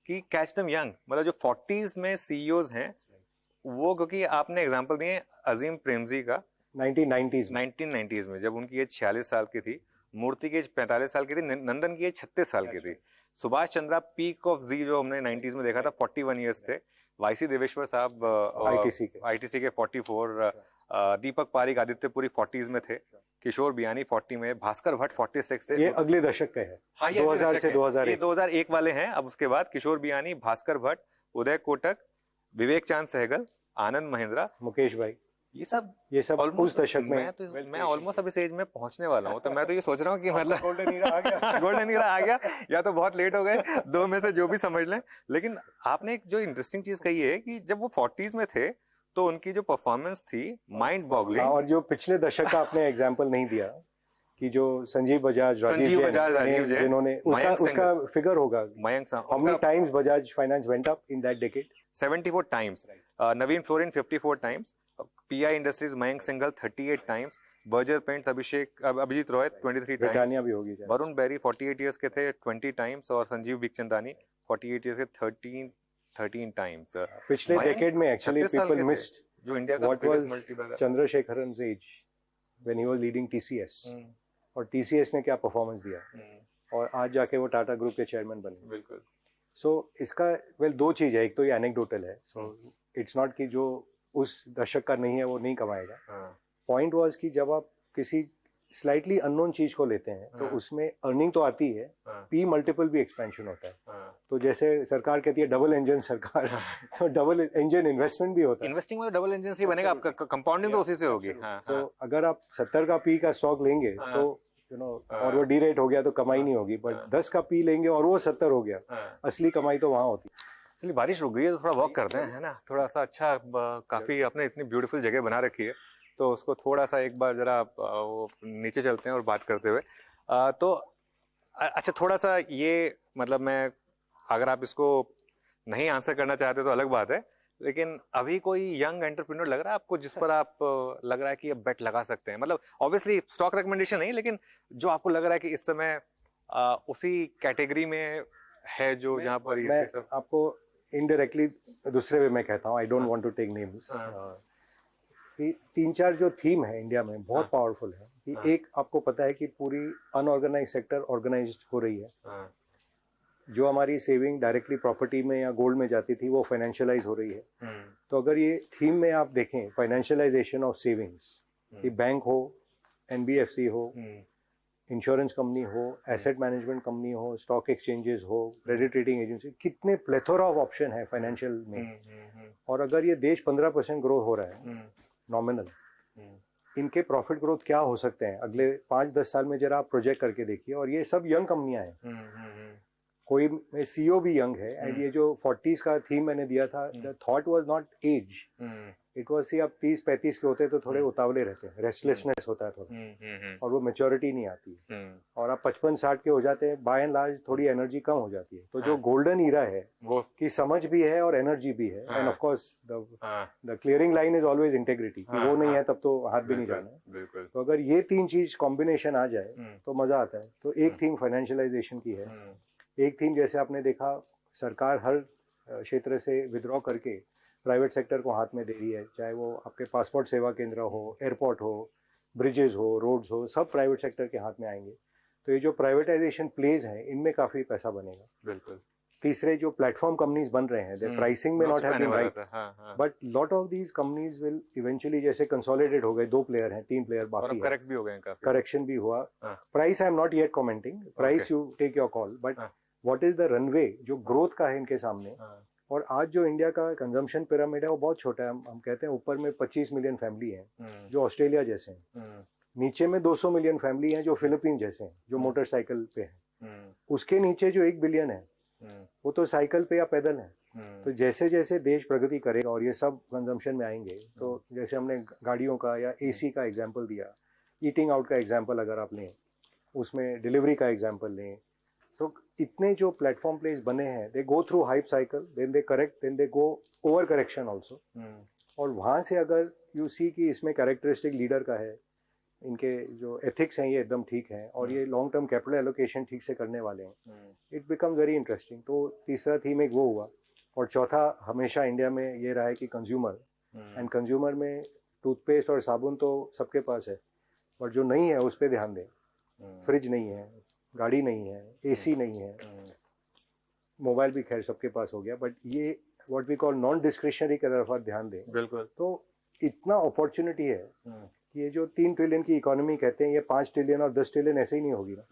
कि कैच देम यंग, मतलब जो 40s में सीईओज हैं वो, क्योंकि आपने एग्जांपल दिए अजीम प्रेमजी का 1990s में, जब उनकी एज 46 साल की थी, मूर्ति की एज 45 साल की थी, नंदन की एज 36 साल की थी, सुभाष चंद्रा पीक ऑफ जी जो हमने 90s में देखा था 41 ईयर्स थे, वाईसी देवेश्वर साहब आईटीसी के 44, दीपक पारिक आदित्यपुरी 40s में थे, किशोर बियानी 40 में, भास्कर भट्ट 46 थे। ये अगले दशक के हैं। हाँ, 2000 से 2001 वाले हैं। अब उसके बाद किशोर बियानी, भास्कर भट्ट, उदय कोटक, विवेक चांद सहगल, आनंद महिंद्रा, मुकेश भाई, ये सब उस दशक में। मैं ऑलमोस्ट अब इस एज में पहुंचने वाला हूँ, तो मैं तो ये सोच रहा हूँ कि मतलब गोल्डन ईरा आ गया। गोल्डन ईरा आ गया, या तो बहुत लेट हो गए, दो में से जो भी समझ लें। लेकिन आपने एक जो इंटरेस्टिंग चीज कही है कि जब वो 40s में थे तो उनकी जो परफॉर्मेंस थी माइंड बॉगलिंग। और जो पिछले दशक का आपने एग्जांपल नहीं दिया कि जो संजीव बजाज, राजीव जैन, जिन्होंने उसका फिगर होगा, Mayank how many times Bajaj finance went up in that decade? 74 times. Navin fluorine 54 times, PI industries Mayank Singhal 38 times, Berger paints Abhijit Roy 23 times, भी होगी, वरुण बेरी 48 इयर्स के थे 20 टाइम्स, और संजीव बिखचंदानी 48 इयर्स के 13 टाइम्स। पिछले डेकेड में एक्चुअली पीपल मिस्ड जो इंडिया का biggest multibagger Chandrasekaran's edge when he was leading TCS, और टीसीएस ने क्या परफॉर्मेंस दिया, और आज जाके वो टाटा ग्रुप के चेयरमैन बने। बिल्कुल। सो इसका दो चीज है, एक तो ये एनेक्डोटल है, सो इट्स नॉट कि जो उस दशक का नहीं है वो नहीं कमाएगा। पॉइंट वाज कि जब आप किसी स्लाइटली अननोन चीज को लेते हैं तो उसमें अर्निंग तो आती है, पी मल्टीपल भी एक्सपेंशन होता है। तो जैसे सरकार कहती है डबल इंजन सरकार, तो डबल इंजन इन्वेस्टमेंट भी होता है। इन्वेस्टिंग में डबल इंजन से बनेगा, आपका कंपाउंडिंग तो उसी से होगी। तो अगर आप 70 का पी का स्टॉक लेंगे तो और वो डीरेट हो गया तो कमाई नहीं होगी, बट 10 का पी लेंगे और वो 70 हो गया, असली कमाई तो वहां होती है। चलिए, बारिश रुक गई है तो थोड़ा वॉक करते हैं, है ना, थोड़ा सा। अच्छा, काफी आपने इतनी ब्यूटीफुल जगह बना रखी है, तो उसको थोड़ा सा एक बार जरा वो नीचे चलते हैं और बात करते हुए। तो अच्छा, थोड़ा सा ये मतलब मैं, अगर आप इसको नहीं आंसर करना चाहते तो अलग बात है, लेकिन अभी कोई यंग एंटरप्रेन्योर लग रहा है आपको जिस पर आप लग रहा है कि अब बेट लगा सकते हैं? मतलब ऑब्वियसली स्टॉक रिकमेंडेशन नहीं, लेकिन जो आपको लग रहा है कि इस समय उसी कैटेगरी में है जो जहां पर मैं आपको इनडायरेक्टली दूसरे वे में कहता हूँ, I don't want to take names. 3-4 जो थीम है इंडिया में बहुत पावरफुल है कि एक, आपको पता है कि पूरी अनऑर्गेनाइज सेक्टर ऑर्गेनाइज्ड हो रही है। जो हमारी सेविंग डायरेक्टली प्रॉपर्टी में या गोल्ड में जाती थी वो फाइनेंशियलाइज हो रही है। तो अगर ये थीम में आप देखें, फाइनेंशियलाइजेशन ऑफ सेविंग्स, कि बैंक हो, एनबीएफसी हो, इंश्योरेंस कंपनी हो, एसेट मैनेजमेंट कंपनी हो, स्टॉक एक्सचेंजेस हो, क्रेडिट रेटिंग एजेंसी, कितने प्लेथोरा ऑफ ऑप्शन है फाइनेंशियल में। और अगर ये देश 15% ग्रोथ हो रहा है नॉमिनल, इनके प्रॉफिट ग्रोथ क्या हो सकते हैं अगले 5-10 साल में, जरा आप प्रोजेक्ट करके देखिए। और ये सब यंग कंपनियां हैं, कोई में सीईओ भी यंग है। एंड ये जो 40s का थीम मैंने दिया था, the thought was not edge, it was see आप 30-35 के होते तो थोड़े उतावले रहते हैं, रेस्टलेसनेस होता है थोड़ा, और वो मैच्योरिटी नहीं आती है। और आप 55-60 के हो जाते हैं, बाय एंड लार्ज थोड़ी एनर्जी कम हो जाती है। तो जो गोल्डन ईरा है वो की समझ भी है और एनर्जी भी है, end of course the clearing line is always integrity, वो नहीं है तब तो हाथ भी नहीं जाना है। तो अगर ये 3 चीज कॉम्बिनेशन आ जाए तो मजा आता है। तो एक थीम फाइनेंशियलाइजेशन की है, एक थीम जैसे आपने देखा सरकार हर क्षेत्र से विड्रॉ करके प्राइवेट सेक्टर को हाथ में दे रही है, चाहे वो आपके पासपोर्ट सेवा केंद्र हो, एयरपोर्ट हो, ब्रिजेस हो, रोड्स हो, सब प्राइवेट सेक्टर के हाथ में आएंगे। तो ये जो प्राइवेटाइजेशन प्लेज हैं, इनमें काफी पैसा बनेगा। बिल्कुल। तीसरे जो प्लेटफॉर्म कंपनीज बन रहे हैं, देयर प्राइसिंग में not have been right, but lot of these companies will eventually, जैसे कंसोलिडेट हो गए, 2 प्लेयर हैं, 3 प्लेयर बाकी है, करेक्ट भी हो गए, करेक्शन भी हुआ। Price I am not yet commenting, price you take your call, but what is the runway जो ग्रोथ का है इनके सामने। और आज जो इंडिया का कंजम्पशन पिरामिड है वो बहुत छोटा है। हम कहते हैं ऊपर में 25 मिलियन फैमिली है जो ऑस्ट्रेलिया जैसे हैं, नीचे में 200 मिलियन फैमिली है जो फिलीपीन जैसे हैं, जो मोटरसाइकिल पे है, उसके नीचे जो 1 बिलियन है वो तो साइकिल पे या पैदल है। तो जैसे जैसे देश प्रगति करेगा और ये सब कंजम्पशन में आएंगे, तो जैसे हमने गाड़ियों का या एसी का एग्जाम्पल दिया, ईटिंग आउट का एग्जाम्पल अगर आप लें, उसमें डिलीवरी का एग्जाम्पल लें, तो इतने जो प्लेटफॉर्म प्लेस बने हैं, they go through hype cycle, then they correct, then they go over correction also. और वहाँ से अगर यू सी कि इसमें कैरेक्टरिस्टिक लीडर का है, इनके जो एथिक्स हैं ये एकदम ठीक हैं, और ये लॉन्ग टर्म कैपिटल एलोकेशन ठीक से करने वाले हैं, इट बिकम वेरी इंटरेस्टिंग। तो तीसरा थीम एक वो हुआ, और चौथा हमेशा इंडिया में ये रहा है कि कंज्यूमर, एंड कंज्यूमर में टूथपेस्ट और साबुन तो सबके पास है, बट जो नहीं है उस पर ध्यान दें। फ्रिज नहीं है, गाड़ी नहीं है, एसी नहीं है, मोबाइल भी खैर सबके पास हो गया, बट ये what we call non discretionary की तरफ आप ध्यान दें, बिल्कुल, तो इतना अपॉर्चुनिटी है कि ये जो 3 ट्रिलियन की इकोनॉमी कहते हैं, ये 5 ट्रिलियन और 10 ट्रिलियन ऐसे ही नहीं होगी ना।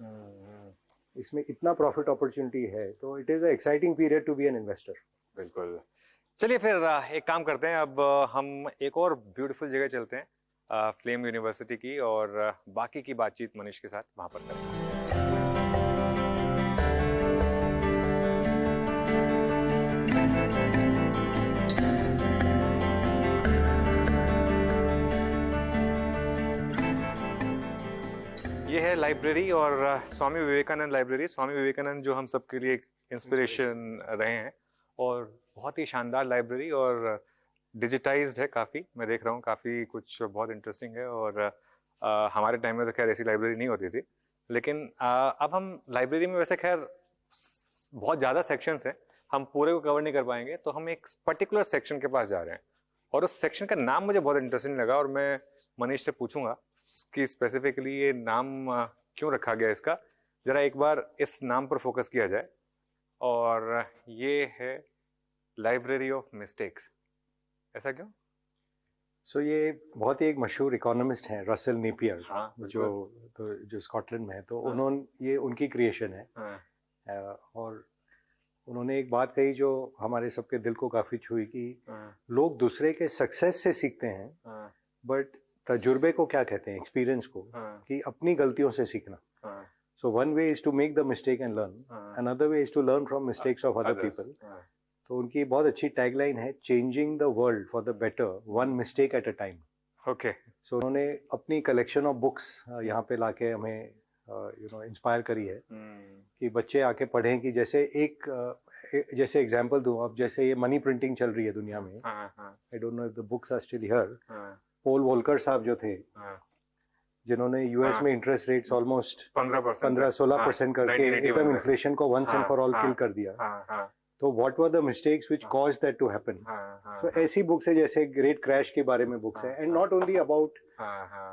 इसमें इतना प्रॉफिट अपॉर्चुनिटी है, तो it is a exciting period to be an investor. बिल्कुल। चलिए फिर एक काम करते हैं, अब हम एक और ब्यूटीफुल जगह चलते हैं, फ्लेम यूनिवर्सिटी की, और बाकी की बातचीत मनीष के साथ वहां पर करेंगे। ये है लाइब्रेरी, और स्वामी विवेकानंद लाइब्रेरी। स्वामी विवेकानंद जो हम सबके लिए इंस्पिरेशन रहे हैं, और बहुत ही शानदार लाइब्रेरी, और डिजिटाइज्ड है काफ़ी। मैं देख रहा हूँ काफ़ी कुछ बहुत इंटरेस्टिंग है, और हमारे टाइम में तो खैर ऐसी लाइब्रेरी नहीं होती थी, लेकिन अब हम लाइब्रेरी में वैसे खैर बहुत ज़्यादा सेक्शंस हैं, हम पूरे को कवर नहीं कर पाएंगे, तो हम एक पर्टिकुलर सेक्शन के पास जा रहे हैं, और उस सेक्शन का नाम मुझे बहुत इंटरेस्टिंग लगा, और मैं मनीष से पूछूंगा कि स्पेसिफिकली ये नाम क्यों रखा गया इसका। जरा एक बार इस नाम पर फोकस किया जाए, और ये है लाइब्रेरी ऑफ मिस्टेक्स। ऐसा क्यों? सो ये बहुत ही एक मशहूर इकोनॉमिस्ट हैं, रसेल नेपियर, हाँ, जो स्कॉटलैंड में है, तो हाँ, उन्होंने, ये उनकी क्रिएशन है। हाँ, और उन्होंने एक बात कही जो हमारे सबके दिल को काफी छुई, कि लोग दूसरे के सक्सेस से सीखते हैं, बट तजुर्बे को क्या कहते हैं, एक्सपीरियंस को, कि अपनी गलतियों से सीखना। So one way is to make the mistake and learn, another way is to learn from mistakes of other people. तो उनकी बहुत अच्छी टैगलाइन है, changing the world for the better, one mistake at a time. Okay. So उन्होंने अपनी collection of books यहाँ पे लाके हमें इंस्पायर करी है, कि बच्चे आके पढ़ें, कि जैसे एग्जांपल दूं, अब जैसे ये मनी प्रिंटिंग चल रही है दुनिया में, I don't know if the books are still here. Paul Volcker साहब जो थे, जिन्होंने यूएस में इंटरेस्ट रेट्स ऑलमोस्ट 15-16% करके एकदम इन्फ्लेशन को once and for all kill कर दिया। तो what were the mistakes which caused that to happen. So ऐसी बुक्स है, जैसे ग्रेट क्रैश के बारे में बुक्स है, and not only about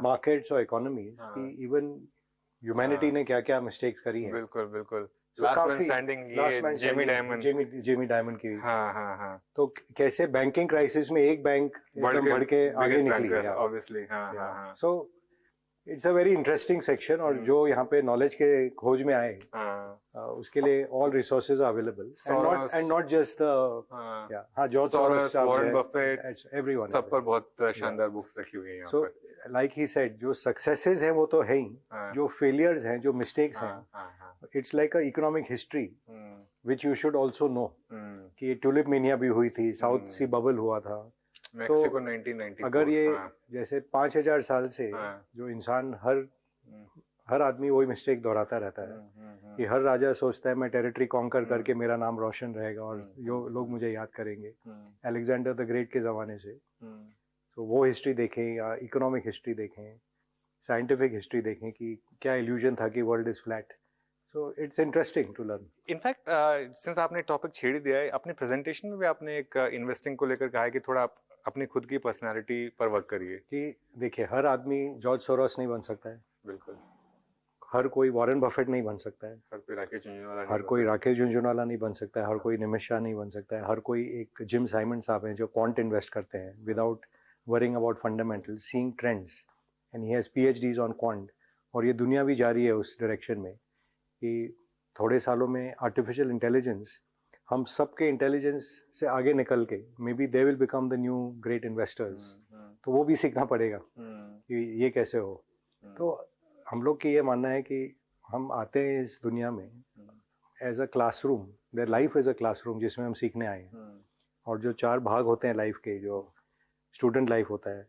markets और इकोनॉमीज, कि इवन ह्यूमैनिटी ने क्या क्या मिस्टेक्स करी हैं। बिल्कुल बिल्कुल। लास्ट मैन स्टैंडिंग, ये जेमी डायमंड की। तो कैसे बैंकिंग क्राइसिस में एक बैंक बढ़ के आगे निकली, obviously. So it's a very interesting section, और जो यहाँ पे नॉलेज के खोज में आए, उसके लिए all resources are available, and not just George Soros, Warren Buffett, everyone, सब पर बहुत शानदार बुक्स रखी हुई हैं यहाँ पर। सो लाइक ही सेड, जो सक्सेसेस हैं वो तो है ही, जो फेलियर्स हैं, जो मिस्टेक्स हैं, it's like a economic history which you should also know, कि टुलिप मेनिया भी हुई थी, साउथ सी बबल हुआ था, मैक्सिको 1994। अगर ये जैसे 5000 साल से जो इंसान, हर आदमी वही मिस्टेक दोहराता रहता है, कि हर राजा सोचता है मैं टेरिटरी कॉन्कर करके मेरा नाम रोशन रहेगा और जो लोग मुझे याद करेंगे, अलेक्जेंडर द ग्रेट के ज़माने से। तो वो हिस्ट्री देखें, या इकोनॉमिक हिस्ट्री देखें, साइंटिफिक हिस्ट्री देखें, कि क्या इल्यूजन था कि world is flat. So it's interesting to learn. In fact since आपने टॉपिक छेड़ दिया है, अपने प्रेजेंटेशन में भी आपने एक इन्वेस्टिंग को लेकर कहा है कि थोड़ा आप अपनी खुद की पर्सनालिटी पर वर्क करिए। कि देखिए, हर आदमी जॉर्ज सोरोस नहीं बन सकता है, बिल्कुल, हर कोई वॉरेन बफेट नहीं बन सकता है, हर कोई राकेश झुंझुनवाला नहीं बन सकता है, हर कोई निमिष शाह नहीं बन सकता है, हर कोई एक जिम साइमन साहब हैं जो क्वांट इन्वेस्ट करते हैं without worrying about fundamental, seeing trends, and he has PhDs on quant. और ये दुनिया भी जा रही है उस डायरेक्शन में, कि थोड़े सालों में आर्टिफिशियल इंटेलिजेंस हम सबके इंटेलिजेंस से आगे निकल के, may be they will become the new great investors. तो वो भी सीखना पड़ेगा कि ये कैसे हो। तो हम लोग की ये मानना है कि हम आते हैं इस दुनिया में as a classroom, there life is a classroom जिसमें हम सीखने आए हैं। और जो 4 भाग होते हैं लाइफ के, जो स्टूडेंट लाइफ होता है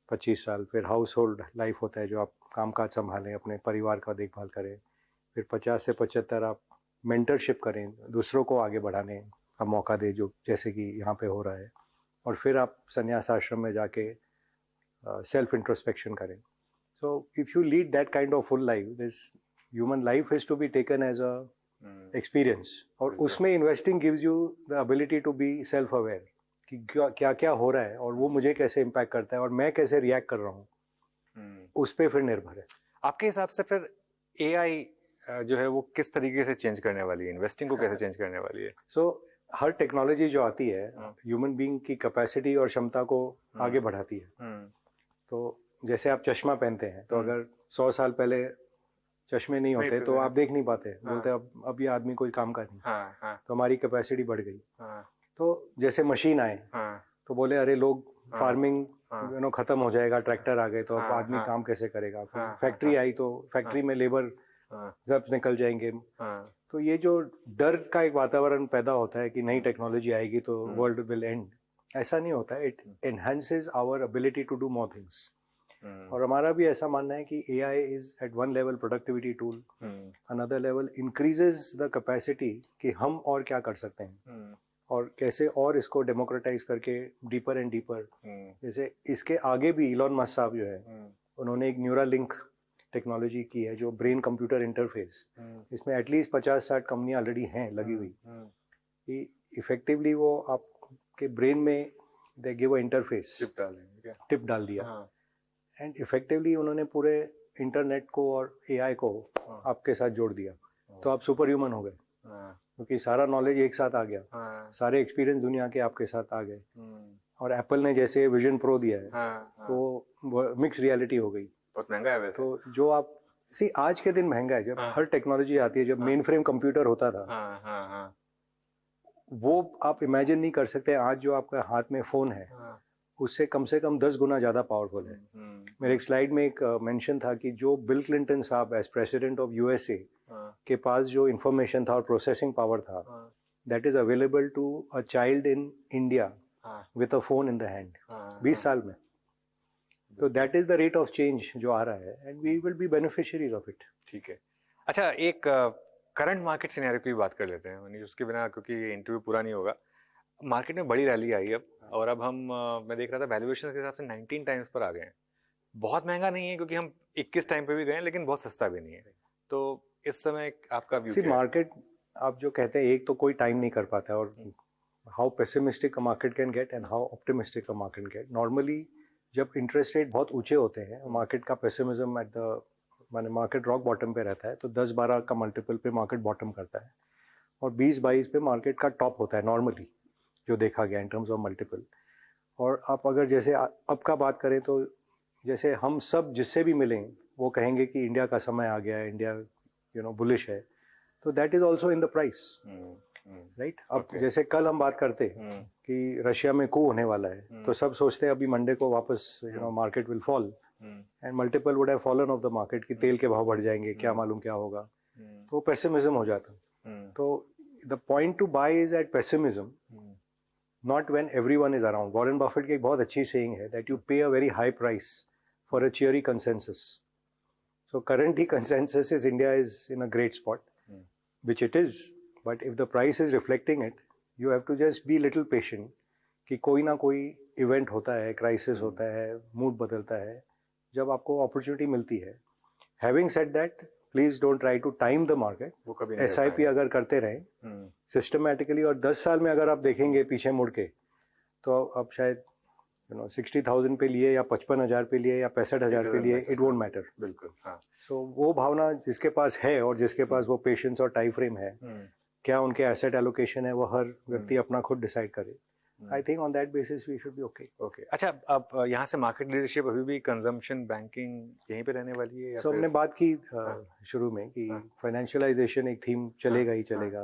25 साल, फिर हाउस होल्ड लाइफ होता है जो आप काम काज संभालें, अपने परिवार का देखभाल करें, फिर 50 से 75 आप मेंटरशिप करें, दूसरों को आगे बढ़ाने का मौका दें, जो जैसे कि यहाँ पे हो रहा है, और फिर आप संन्यास आश्रम में जाके सेल्फ इंट्रोस्पेक्शन करें। So if you lead that kind of full life, this human life is to be taken as a experience, और उसमें investing gives you the ability to be self aware, कि क्या क्या हो रहा है और वो मुझे कैसे इम्पैक्ट करता है और मैं कैसे रिएक्ट कर रहा हूँ, उस पर फिर निर्भर है। आपके हिसाब से फिर AI जो है वो किस तरीके से चेंज करने वाली है, इन्वेस्टिंग को कैसे चेंज करने वाली है? सो हर टेक्नोलॉजी जो आती है ह्यूमन बीइंग की कैपेसिटी और क्षमता को आगे बढ़ाती है। तो जैसे आप चश्मा पहनते हैं, तो अगर 100 साल पहले चश्मे नहीं होते तो आप देख नहीं पाते, बोलते अब ये आदमी कोई काम का नहीं। तो हमारी कैपेसिटी बढ़ गई। तो जैसे मशीन आए तो बोले अरे लोग फार्मिंग खत्म हो जाएगा, ट्रैक्टर आ गए तो अब आदमी काम कैसे करेगा। फैक्ट्री आई तो फैक्ट्री में लेबर सब निकल जाएंगे। तो ये जो डर का एक वातावरण पैदा होता है कि नई टेक्नोलॉजी आएगी तो वर्ल्ड विल एंड, ऐसा नहीं होता है। It enhances our ability to do more things. और हमारा भी ऐसा मानना है कि AI is at one level productivity tool, another level increases the capacity कि हम और क्या कर सकते हैं और कैसे और इसको डेमोक्रेटाइज करके डीपर एंड डीपर। जैसे इसके आगे भी इलॉन मस्क साहब जो है उन्होंने एक न्यूरालिंक टेक्नोलॉजी की है, जो ब्रेन कंप्यूटर इंटरफेस, इसमें एटलीस्ट 50-60 कंपनियां ऑलरेडी हैं लगी हुई कि इफेक्टिवली वो आपके ब्रेन में they give a interface, tip डाल दिया एंड इफेक्टिवली उन्होंने पूरे इंटरनेट को और AI को आपके साथ जोड़ दिया। तो आप सुपर ह्यूमन हो गए क्योंकि सारा नॉलेज एक साथ आ गया, सारे एक्सपीरियंस दुनिया के आपके साथ आ गए। और एप्पल ने जैसे विजन प्रो दिया है तो मिक्स रियलिटी हो गई। बहुत महंगा है वैसे। तो जो आप आज के दिन महंगा है, जब हर टेक्नोलॉजी आती है, जब मेन फ्रेम कंप्यूटर होता था वो आप इमेजिन नहीं कर सकते। आज जो आपका हाथ में फोन है उससे कम से कम 10 गुना ज्यादा पावरफुल है। मेरे एक स्लाइड में एक मेंशन था कि जो बिल क्लिंटन साहब एज प्रेसिडेंट ऑफ USA के पास जो इंफॉर्मेशन था और प्रोसेसिंग पावर था, that is available to a child in India with a phone in the hand 20 साल में। तो that is the rate of change जो आ रहा है and we will be beneficiaries of it. ठीक है। अच्छा, एक करंट मार्केट सिनेरियो की बात कर लेते हैं, उसके बिना क्योंकि ये इंटरव्यू पूरा नहीं होगा। मार्केट में बड़ी रैली आई अब, और अब हम मैं देख रहा था वैल्यूएशन के हिसाब से 19 टाइम्स पर आ गए हैं। बहुत महंगा नहीं है क्योंकि हम 21 टाइम पे भी गए हैं, लेकिन बहुत सस्ता भी नहीं है। तो इस समय आपका व्यू क्या है? मार्केट आप जो कहते हैं, एक तो कोई टाइम नहीं कर पाता है, और how pessimistic a market can get and how optimistic a market get. Normally जब इंटरेस्ट रेट बहुत ऊंचे होते हैं, मार्केट का पेसिमिज्म एट द माने मार्केट रॉक बॉटम पे रहता है, तो 10-12 का मल्टीपल पे मार्केट बॉटम करता है और 20-22 पे मार्केट का टॉप होता है नॉर्मली, जो देखा गया इन टर्म्स ऑफ मल्टीपल। और आप अगर जैसे अब का बात करें तो जैसे हम सब जिससे भी मिलें वो कहेंगे कि इंडिया का समय आ गया है, इंडिया बुलिश है, तो that is also in the price, right. अब जैसे कल हम बात करते कि रशिया में कू होने वाला है, तो सब सोचते हैं अभी मंडे को वापस market will fall and multiple would have fallen of the market, कि तेल के भाव बढ़ जाएंगे, क्या मालूम क्या होगा, तो पेसिमिज्म हो जाता। तो the point to buy is at pessimism, not when everyone is around. Warren Buffett की एक बहुत अच्छी saying है that you pay a very high price for a cheery consensus. So currently consensus is India is in a great spot, which it is. But if the price is reflecting it, you have to just be little patient कि कोई ना कोई event होता है, crisis होता है, mood बदलता है, जब आपको opportunity मिलती है। Having said that, please don't try to time the market. SIP अगर करते रहें सिस्टमैटिकली, और 10 साल में अगर आप देखेंगे पीछे मुड़ के, तो अब शायद 60,000 पे लिए या 55,000 पे लिए या 65,000 पे लिए, इट वोंट मैटर। बिल्कुल, हाँ। सो वो भावना जिसके पास है और जिसके पास वो पेशेंस और टाइम फ्रेम है, क्या उनके एसेट एलोकेशन है, वो हर व्यक्ति अपना खुद डिसाइड करे। I think on that basis we should be okay. Okay. अच्छा, अब यहाँ से मार्केट लीडरशिप अभी भी कंजम्पशन बैंकिंग यहीं पे रहने वाली है? So हमने बात की शुरू में कि फाइनेंशियलाइजेशन एक थीम चलेगा ही चलेगा।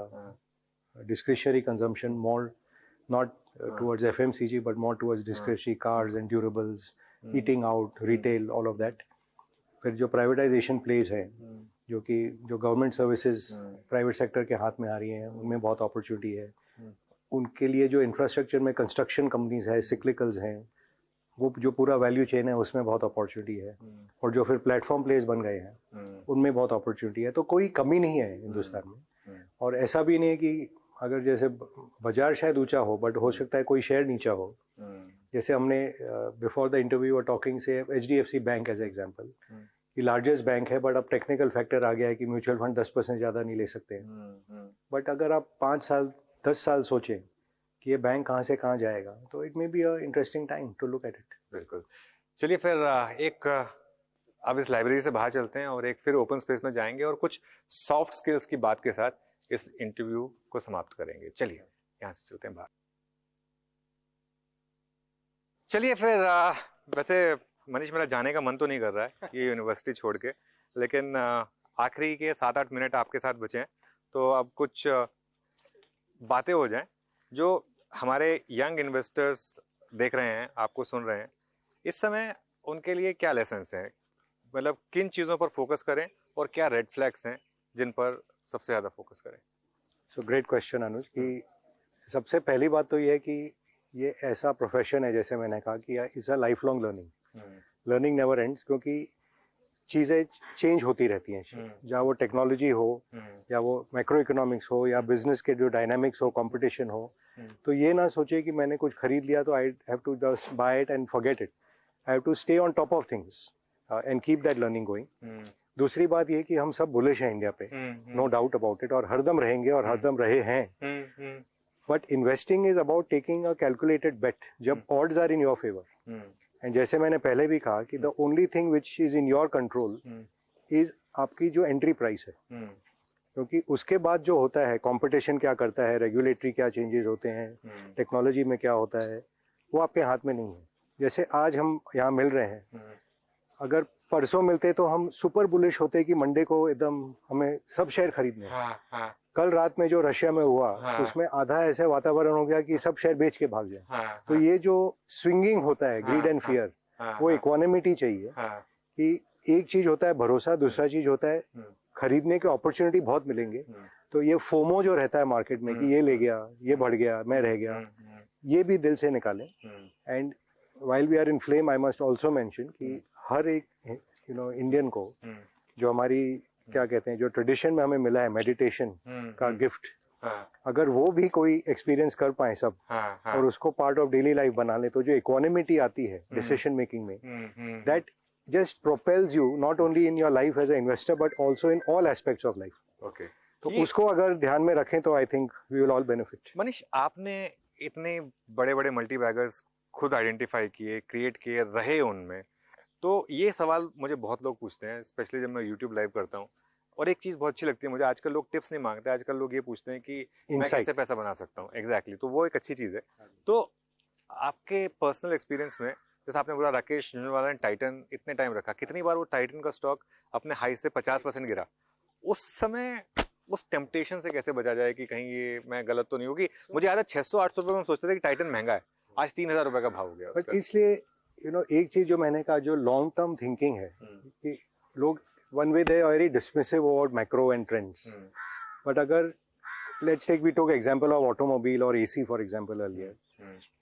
Discretionary consumption more not towards FMCG but more towards discretionary cars and durables, eating out, retail, all of that. फिर जो प्राइवेटाइजेशन प्लेस है, जो कि जो गवर्नमेंट सर्विसेज प्राइवेट सेक्टर के हाथ में आ रही हैं, उनमें बहुत अपॉर्चुनिटी है। उनके लिए जो इंफ्रास्ट्रक्चर में कंस्ट्रक्शन कंपनीज है, सिक्लिकल्स हैं, वो जो पूरा वैल्यू चेन है उसमें बहुत अपॉर्चुनिटी है। और जो फिर प्लेटफॉर्म प्लेस बन गए हैं उनमें बहुत अपॉर्चुनिटी है। तो कोई कमी नहीं है हिंदुस्तान में। और ऐसा भी नहीं है कि अगर जैसे बाजार शायद ऊंचा हो बट हो सकता है कोई शेयर नीचा हो। जैसे हमने बिफोर द इंटरव्यू और टॉकिंग से HDFC बैंक एज एग्जाम्पल, कि लार्जेस्ट बैंक है बट अब टेक्निकल फैक्टर आ गया है कि म्यूचुअल फंड 10% ज़्यादा नहीं ले सकते हैं। बट अगर आप 5 साल 10 साल सोचें कि ये बैंक कहाँ से कहाँ जाएगा, तो it may be a interesting time to look at it. बिल्कुल। चलिए फिर एक अब इस लाइब्रेरी से बाहर चलते हैं और एक फिर ओपन स्पेस में जाएंगे और कुछ सॉफ्ट स्किल्स की बात के साथ इस इंटरव्यू को समाप्त करेंगे। चलिए। यहाँ से चलते हैं बाहर। चलिए फिर वैसे मनीष मेरा जाने का मन तो नहीं कर रहा है ये यूनिवर्सिटी छोड़ के, लेकिन आखिरी के 7-8 मिनट आपके साथ बचे हैं, तो अब कुछ बातें हो जाएं जो हमारे यंग इन्वेस्टर्स देख रहे हैं, आपको सुन रहे हैं, इस समय उनके लिए क्या लेसन्स हैं, मतलब किन चीज़ों पर फोकस करें और क्या रेड फ्लैग्स हैं जिन पर सबसे ज़्यादा फोकस करें। सो ग्रेट क्वेश्चन अनुज, कि सबसे पहली बात तो ये है कि ये ऐसा प्रोफेशन है, जैसे मैंने कहा कि it's a life long learning, learning never ends, क्योंकि चीज़ें चेंज होती रहती हैं, चाहे वो टेक्नोलॉजी हो या वो मैक्रो इकोनॉमिक्स हो या बिजनेस के जो डायनामिक्स हो, कंपटीशन हो। तो ये ना सोचे कि मैंने कुछ खरीद लिया तो I have to just buy it and forget it. I have to stay on top of things and keep that learning going. दूसरी बात ये कि हम सब बुलिश हैं इंडिया पे, नो डाउट अबाउट इट, और हरदम रहेंगे और हरदम रहे हैं। But investing is about taking a calculated bet जब odds are in your favour. And जैसे मैंने पहले भी कहा कि the only thing which is in your control is आपकी जो एंट्री प्राइस है, क्योंकि उसके बाद जो होता है, कंपटीशन क्या करता है, रेगुलेटरी क्या चेंजेस होते हैं, टेक्नोलॉजी में क्या होता है, वो आपके हाथ में नहीं है। जैसे आज हम यहाँ मिल रहे हैं, अगर परसों मिलते तो हम सुपर बुलिश होते कि मंडे को एकदम हमें सब शेयर खरीदने हैं। कल रात में जो रशिया में हुआ, उसमें आधा ऐसे वातावरण हो गया कि सब शेयर बेच के भाग जाए। तो ये जो स्विंगिंग होता है, ग्रीड एंड फियर, वो इक्वानिमिटी चाहिए कि एक चीज होता है भरोसा, दूसरा चीज होता है खरीदने के अपॉर्चुनिटी बहुत मिलेंगे। तो ये फोमो जो रहता है मार्केट में कि ये ले गया, ये बढ़ गया, मैं रह गया, ये भी दिल से निकालें। And while we are in flame, I must also mention कि हर एक इंडियन को जो हमारी क्या कहते हैं, जो ट्रेडिशन में हमें मिला है मेडिटेशन का गिफ्ट, अगर वो भी कोई एक्सपीरियंस कर पाए सब और उसको पार्ट ऑफ डेली लाइफ बना ले, तो जो इक्वानिमिटी आती है डिसीजन मेकिंग में, that just propels you not only in your life as a investor but also in all aspects of life. Okay, तो उसको अगर ध्यान में रखें तो I think we will all benefit. Manish, आपने इतने बड़े बड़े मल्टी बैगर्स खुद आइडेंटिफाई किए, क्रिएट किए, रहे उनमें, तो ये सवाल मुझे बहुत लोग पूछते हैं, स्पेशली जब मैं यूट्यूब लाइव करता हूँ। और एक चीज़ बहुत अच्छी लगती है मुझे, आजकल लोग टिप्स नहीं मांगते, आजकल लोग ये पूछते हैं कि मैं कैसे पैसा बना सकता हूँ। एग्जैक्टली, तो वो एक अच्छी चीज़ है। तो आपके पर्सनल एक्सपीरियंस में, जैसे आपने बोला राकेश झुंझुनवाला ने टाइटन इतने टाइम रखा, कितनी बार वो टाइटन का स्टॉक अपने हाई से 50% गिरा, उस समय उस टेम्पटेशन से कैसे बचा जाए कि कहीं ये मैं गलत तो नहीं होगी? मुझे याद है 600-800 रुपये में सोचते थे कि टाइटन महंगा है, आज 3000 रुपये का भाव हो गया। बट इसलिए एक चीज जो मैंने कहा, जो लॉन्ग टर्म थिंकिंग है कि लोग one way they are very dismissive about macro and trends, but अगर let's take we took example of automobile और एसी फॉर एग्जांपल अर्लियर,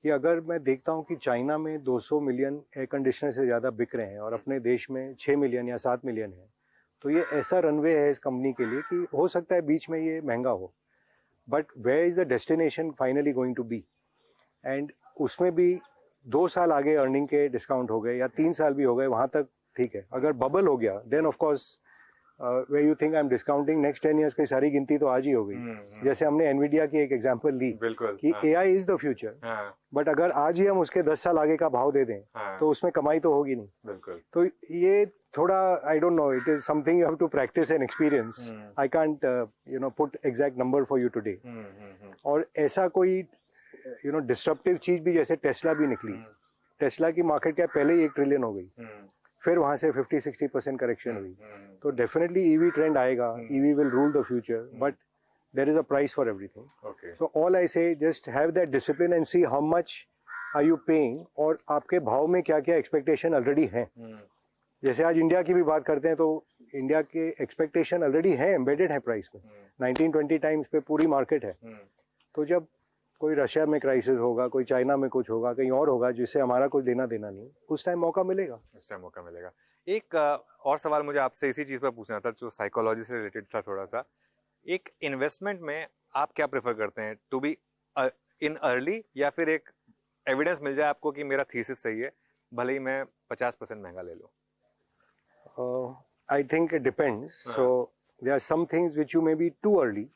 कि अगर मैं देखता हूँ कि चाइना में 200 मिलियन एयर कंडीशनर से ज्यादा बिक रहे हैं और अपने देश में 6 मिलियन या 7 मिलियन है, तो ये ऐसा रनवे है इस कंपनी के लिए कि हो सकता है बीच में ये महंगा हो, but where is the destination finally going to be. And उसमें भी 2 साल आगे अर्निंग के डिस्काउंट हो गए या 3 साल भी हो गए, वहां तक ठीक है। अगर बबल हो गया then of course we you think I am discounting, next 10 years की सारी गिनती तो आज ही हो गई। जैसे हमने एनवीडिया की एक एग्जांपल ली कि AI is the future, but अगर आज ही हम उसके 10 साल आगे का भाव दे दें तो उसमें कमाई तो होगी नहीं। तो ये थोड़ा I don't know, it is something you have to practice and experience. I can't put exact number for you today. और ऐसा कोई डिस्ट्रप्टिव चीज भी, जैसे टेस्ला भी निकली, टेस्ला की मार्केट कैप पहले ही 1 ट्रिलियन हो गई, फिर वहां से 50-60% करेक्शन हुई। तो डेफिनेटली ईवी ट्रेंड आएगा, EV will rule the future, but there is a price for everything. So all I say, just have that discipline and see how much are you paying, और आपके भाव में क्या क्या expectation already है। जैसे आज इंडिया की भी बात करते हैं तो इंडिया के एक्सपेक्टेशन ऑलरेडी है, एम्बेडेड है प्राइस में, 19-20 टाइम्स पे पूरी मार्केट है। तो जब कोई रशिया में क्राइसिस होगा, कोई चाइना में कुछ होगा, कहीं और होगा जिससे हमारा कुछ देना देना नहीं, उस टाइम मौका मिलेगा। एक और सवाल मुझे आपसे इसी चीज पर पूछना था, जो साइकोलॉजी से रिलेटेड था थोड़ा सा। एक इन्वेस्टमेंट में आप क्या प्रेफर करते हैं, टू बी इन अर्ली, या फिर एक एविडेंस मिल जाए आपको कि मेरा थीसिस सही है, भले ही मैं 50% महंगा ले लूं? I think it depends. So there are some things which you may be too early.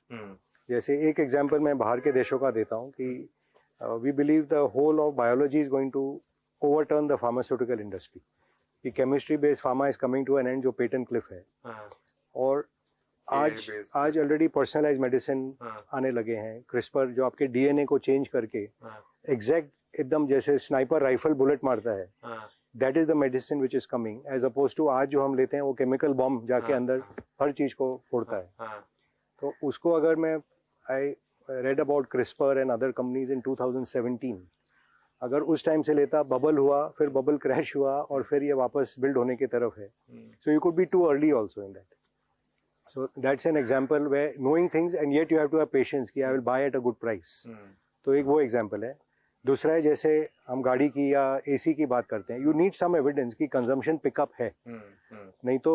जैसे एक एग्जांपल मैं बाहर के देशों का देता हूँ कि we believe the whole of biology is going to overturn the pharmaceutical industry, कि chemistry based pharma is coming to an end, जो पेटेंट क्लिफ है। और आज ऑलरेडी पर्सनलाइज मेडिसिन आने लगे हैं, क्रिस्पर जो आपके डीएनए को चेंज करके एग्जैक्ट एकदम जैसे स्नाइपर राइफल बुलेट मारता है, that is the medicine which is coming, as oppose to आज जो हम लेते हैं वो केमिकल बॉम्ब जाके अंदर हर चीज को फोड़ता है। तो उसको अगर मैं I read about CRISPR and other companies in 2017, अगर उस टाइम से लेता, बबल हुआ, फिर बबल क्रैश हुआ और फिर ये वापस बिल्ड होने की तरफ है, so you could be too early also in that. So that's an example where knowing things and yet you have to have patience कि I will buy at a good price. तो एक वो example है। दूसरा है जैसे हम गाड़ी की या एसी की बात करते हैं, you need some evidence कि consumption pickup है। नहीं तो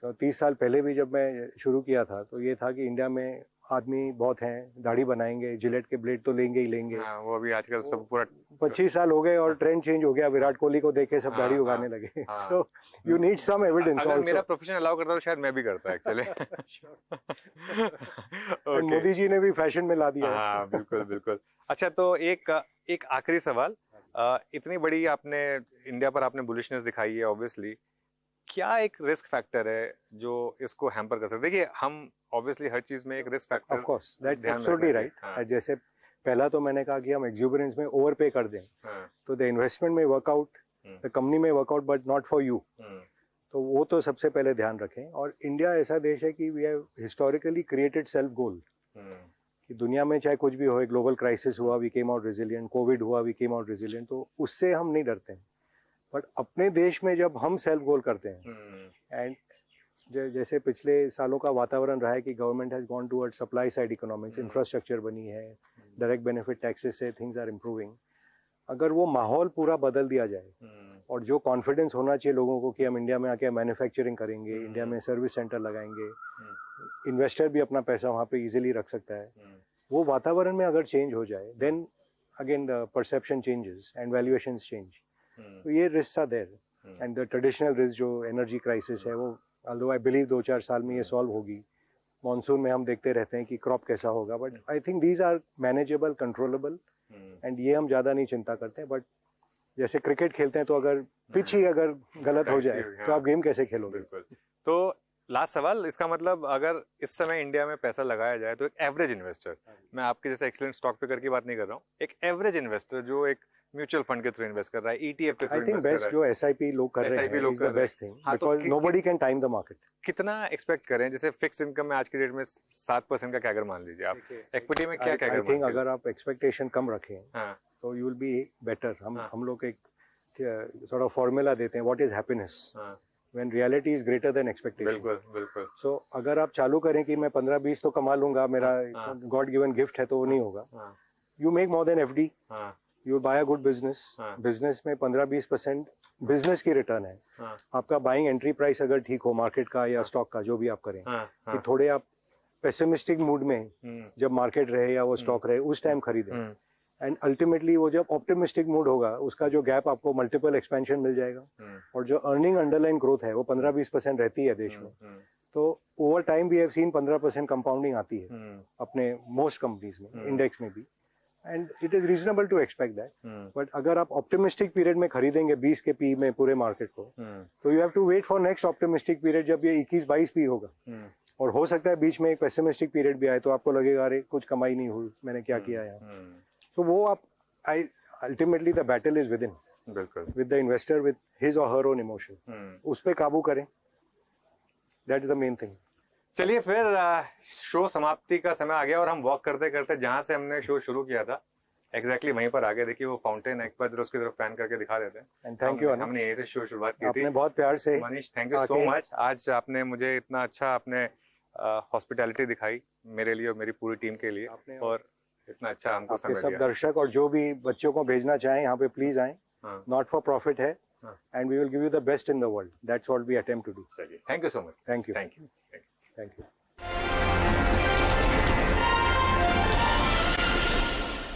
30 साल पहले भी जब मैं शुरू किया था तो ये था कि इंडिया में आदमी बहुत हैं, दाढ़ी बनाएंगे, जिलेट के ब्लेड तो लेंगे ही लेंगे। वो अभी आजकल सब पूरा 25 साल हो गए और ट्रेंड चेंज हो गया, विराट कोहली को देख के सब दाढ़ी उगाने लगे। So you need some evidence. अगर मेरा प्रोफेशन अलाउ करता तो शायद मैं भी करता एक्चुअली। मोदी जी ने भी फैशन में ला दिया। हाँ बिल्कुल बिल्कुल। अच्छा तो एक आखिरी सवाल, इतनी बड़ी आपने इंडिया पर आपने बुलिशनेस दिखाई है ऑब्वियसली, क्या एक रिस्क फैक्टर है जो इसको हैम्पर कर सकते? देखिए हम ऑब्वियसली हर चीज में एक risk factor, of course that's absolutely right. जैसे पहला तो मैंने कहा कि हम एक्सुबरेंस में ओवर पे कर दें, तो द इन्वेस्टमेंट में वर्कआउट, द कंपनी में workout but not for you, तो वो तो सबसे पहले ध्यान रखें। और इंडिया ऐसा देश है कि we have historically created self goal, कि दुनिया में चाहे कुछ भी हो, ग्लोबल क्राइसिस हुआ we came out resilient, covid हुआ वी केम आउट रेजिलिएंट, तो उससे हम नहीं डरते हैं। बट अपने देश में जब हम सेल्फ गोल करते हैं, एंड जैसे पिछले सालों का वातावरण रहा है कि government has gone toward supply side economics, infrastructure बनी है, डायरेक्ट बेनिफिट टैक्सेस से थिंग्स आर इम्प्रूविंग, अगर वो माहौल पूरा बदल दिया जाए और जो कॉन्फिडेंस होना चाहिए लोगों को कि हम इंडिया में आके मैन्युफैक्चरिंग करेंगे, इंडिया में सर्विस सेंटर लगाएंगे, इन्वेस्टर भी अपना पैसा वहाँ पे इजीली रख सकता है, वो वातावरण में अगर चेंज हो जाए, then again the perception changes and valuations change. तो ये risk are there, and the traditional risk जो एनर्जी क्राइसिस है वो although I believe 2-4 साल में ये सॉल्व होगी, मॉनसून में हम देखते रहते हैं कि क्रॉप कैसा होगा, but I think these are manageable, controllable, and ये हम ज़्यादा नहीं चिंता करते। बट जैसे क्रिकेट खेलते हैं तो अगर पिच ही अगर गलत हो जाए तो आप गेम कैसे खेलोगे? तो लास्ट सवाल, इसका मतलब अगर इस समय इंडिया में पैसा लगाया जाए तो एक एवरेज इन्वेस्टर, मैं आपके जैसे एक्सीलेंट स्टॉक पिकर की बात नहीं कर रहा हूँ, एक एवरेज इन्वेस्टर जो एक म्यूचुअल फंड के थ्रू इन्वेस्ट कर रहा है, ईटीएफ के थ्रू इन्वेस्ट कर रहा है, जो एसआईपी लोग कर रहे हैं, is the best thing, because nobody can time the market. कितना एक्सपेक्ट करें? जैसे फिक्स इनकम में आज की डेट में 7% का कैगर मान लीजिए आप, इक्विटी में क्या कैगर? आई थिंक अगर आप एक्सपेक्टेशन कम रखें तो यू विल बी बेटर। हम लोग एक सॉर्ट ऑफ फॉर्मूला देते हैं, what is happiness when reality is greater than expectation. बिल्कुल बिल्कुल। सो अगर आप चालू करें कि मैं 15-20 तो कमा लूंगा, मेरा गॉड गिवन गिफ्ट है, तो वो नहीं होगा। You make more than FD, you buy a good business, business में 15-20% बिजनेस की रिटर्न है। आपका बाइंग एंट्री प्राइस अगर ठीक हो मार्केट का या स्टॉक का, जो भी आप करें, कि थोड़े आप पेसिमिस्टिक मूड में जब मार्केट रहे या वो स्टॉक रहे उस टाइम खरीदें, एंड अल्टीमेटली वो जब ऑप्टिमिस्टिक मूड होगा उसका जो गैप आपको मल्टीपल एक्सपेंशन मिल जाएगा, और जो अर्निंग अंडरलाइन ग्रोथ है वो 15-20% रहती है देश में, तो over time we have seen 15% compounding आती है अपने मोस्ट कंपनीज में, इंडेक्स में भी, and it is reasonable to expect that. But अगर आप ऑप्टिमिस्टिक पीरियड में खरीदेंगे 20 के पी में पूरे मार्केट को, तो you have to wait for next optimistic period जब ये 21-22 पी होगा, और हो सकता है बीच में एक पेसिमिस्टिक पीरियड भी आए तो आपको लगेगा अरे कुछ कमाई नहीं हुई, मैंने क्या किया यहाँ। तो वो आप ultimately the battle is with in, with the investor, with his और हर ओन इमोशन, उस पर काबू करें, that is the main thing. चलिए फिर शो समाप्ति का समय आ गया और हम वॉक करते करते जहां से हमने शो शुरू किया था एग्जैक्टली वहीं पर आगे देखिए वो फाउंटेन है, एक बार उसकी तरफ पैन करके दिखा देते हैं। एंड थैंक यू, हमने यहीं से शो शुरुआत की थी। आपने बहुत प्यार से, Manish thank you so much, आज आपने मुझे इतना अच्छा आपने हॉस्पिटैलिटी दिखाई मेरे लिए और मेरी पूरी टीम के लिए, और इतना अच्छा हमको समय दिया। सब दर्शक और जो भी बच्चों को भेजना चाहें यहाँ पे प्लीज आएं, नॉट फॉर प्रॉफिट है, and we will give you the best in the world, that's what we attempt to do. Thank you so much. Thank you. Thank you. Thank you.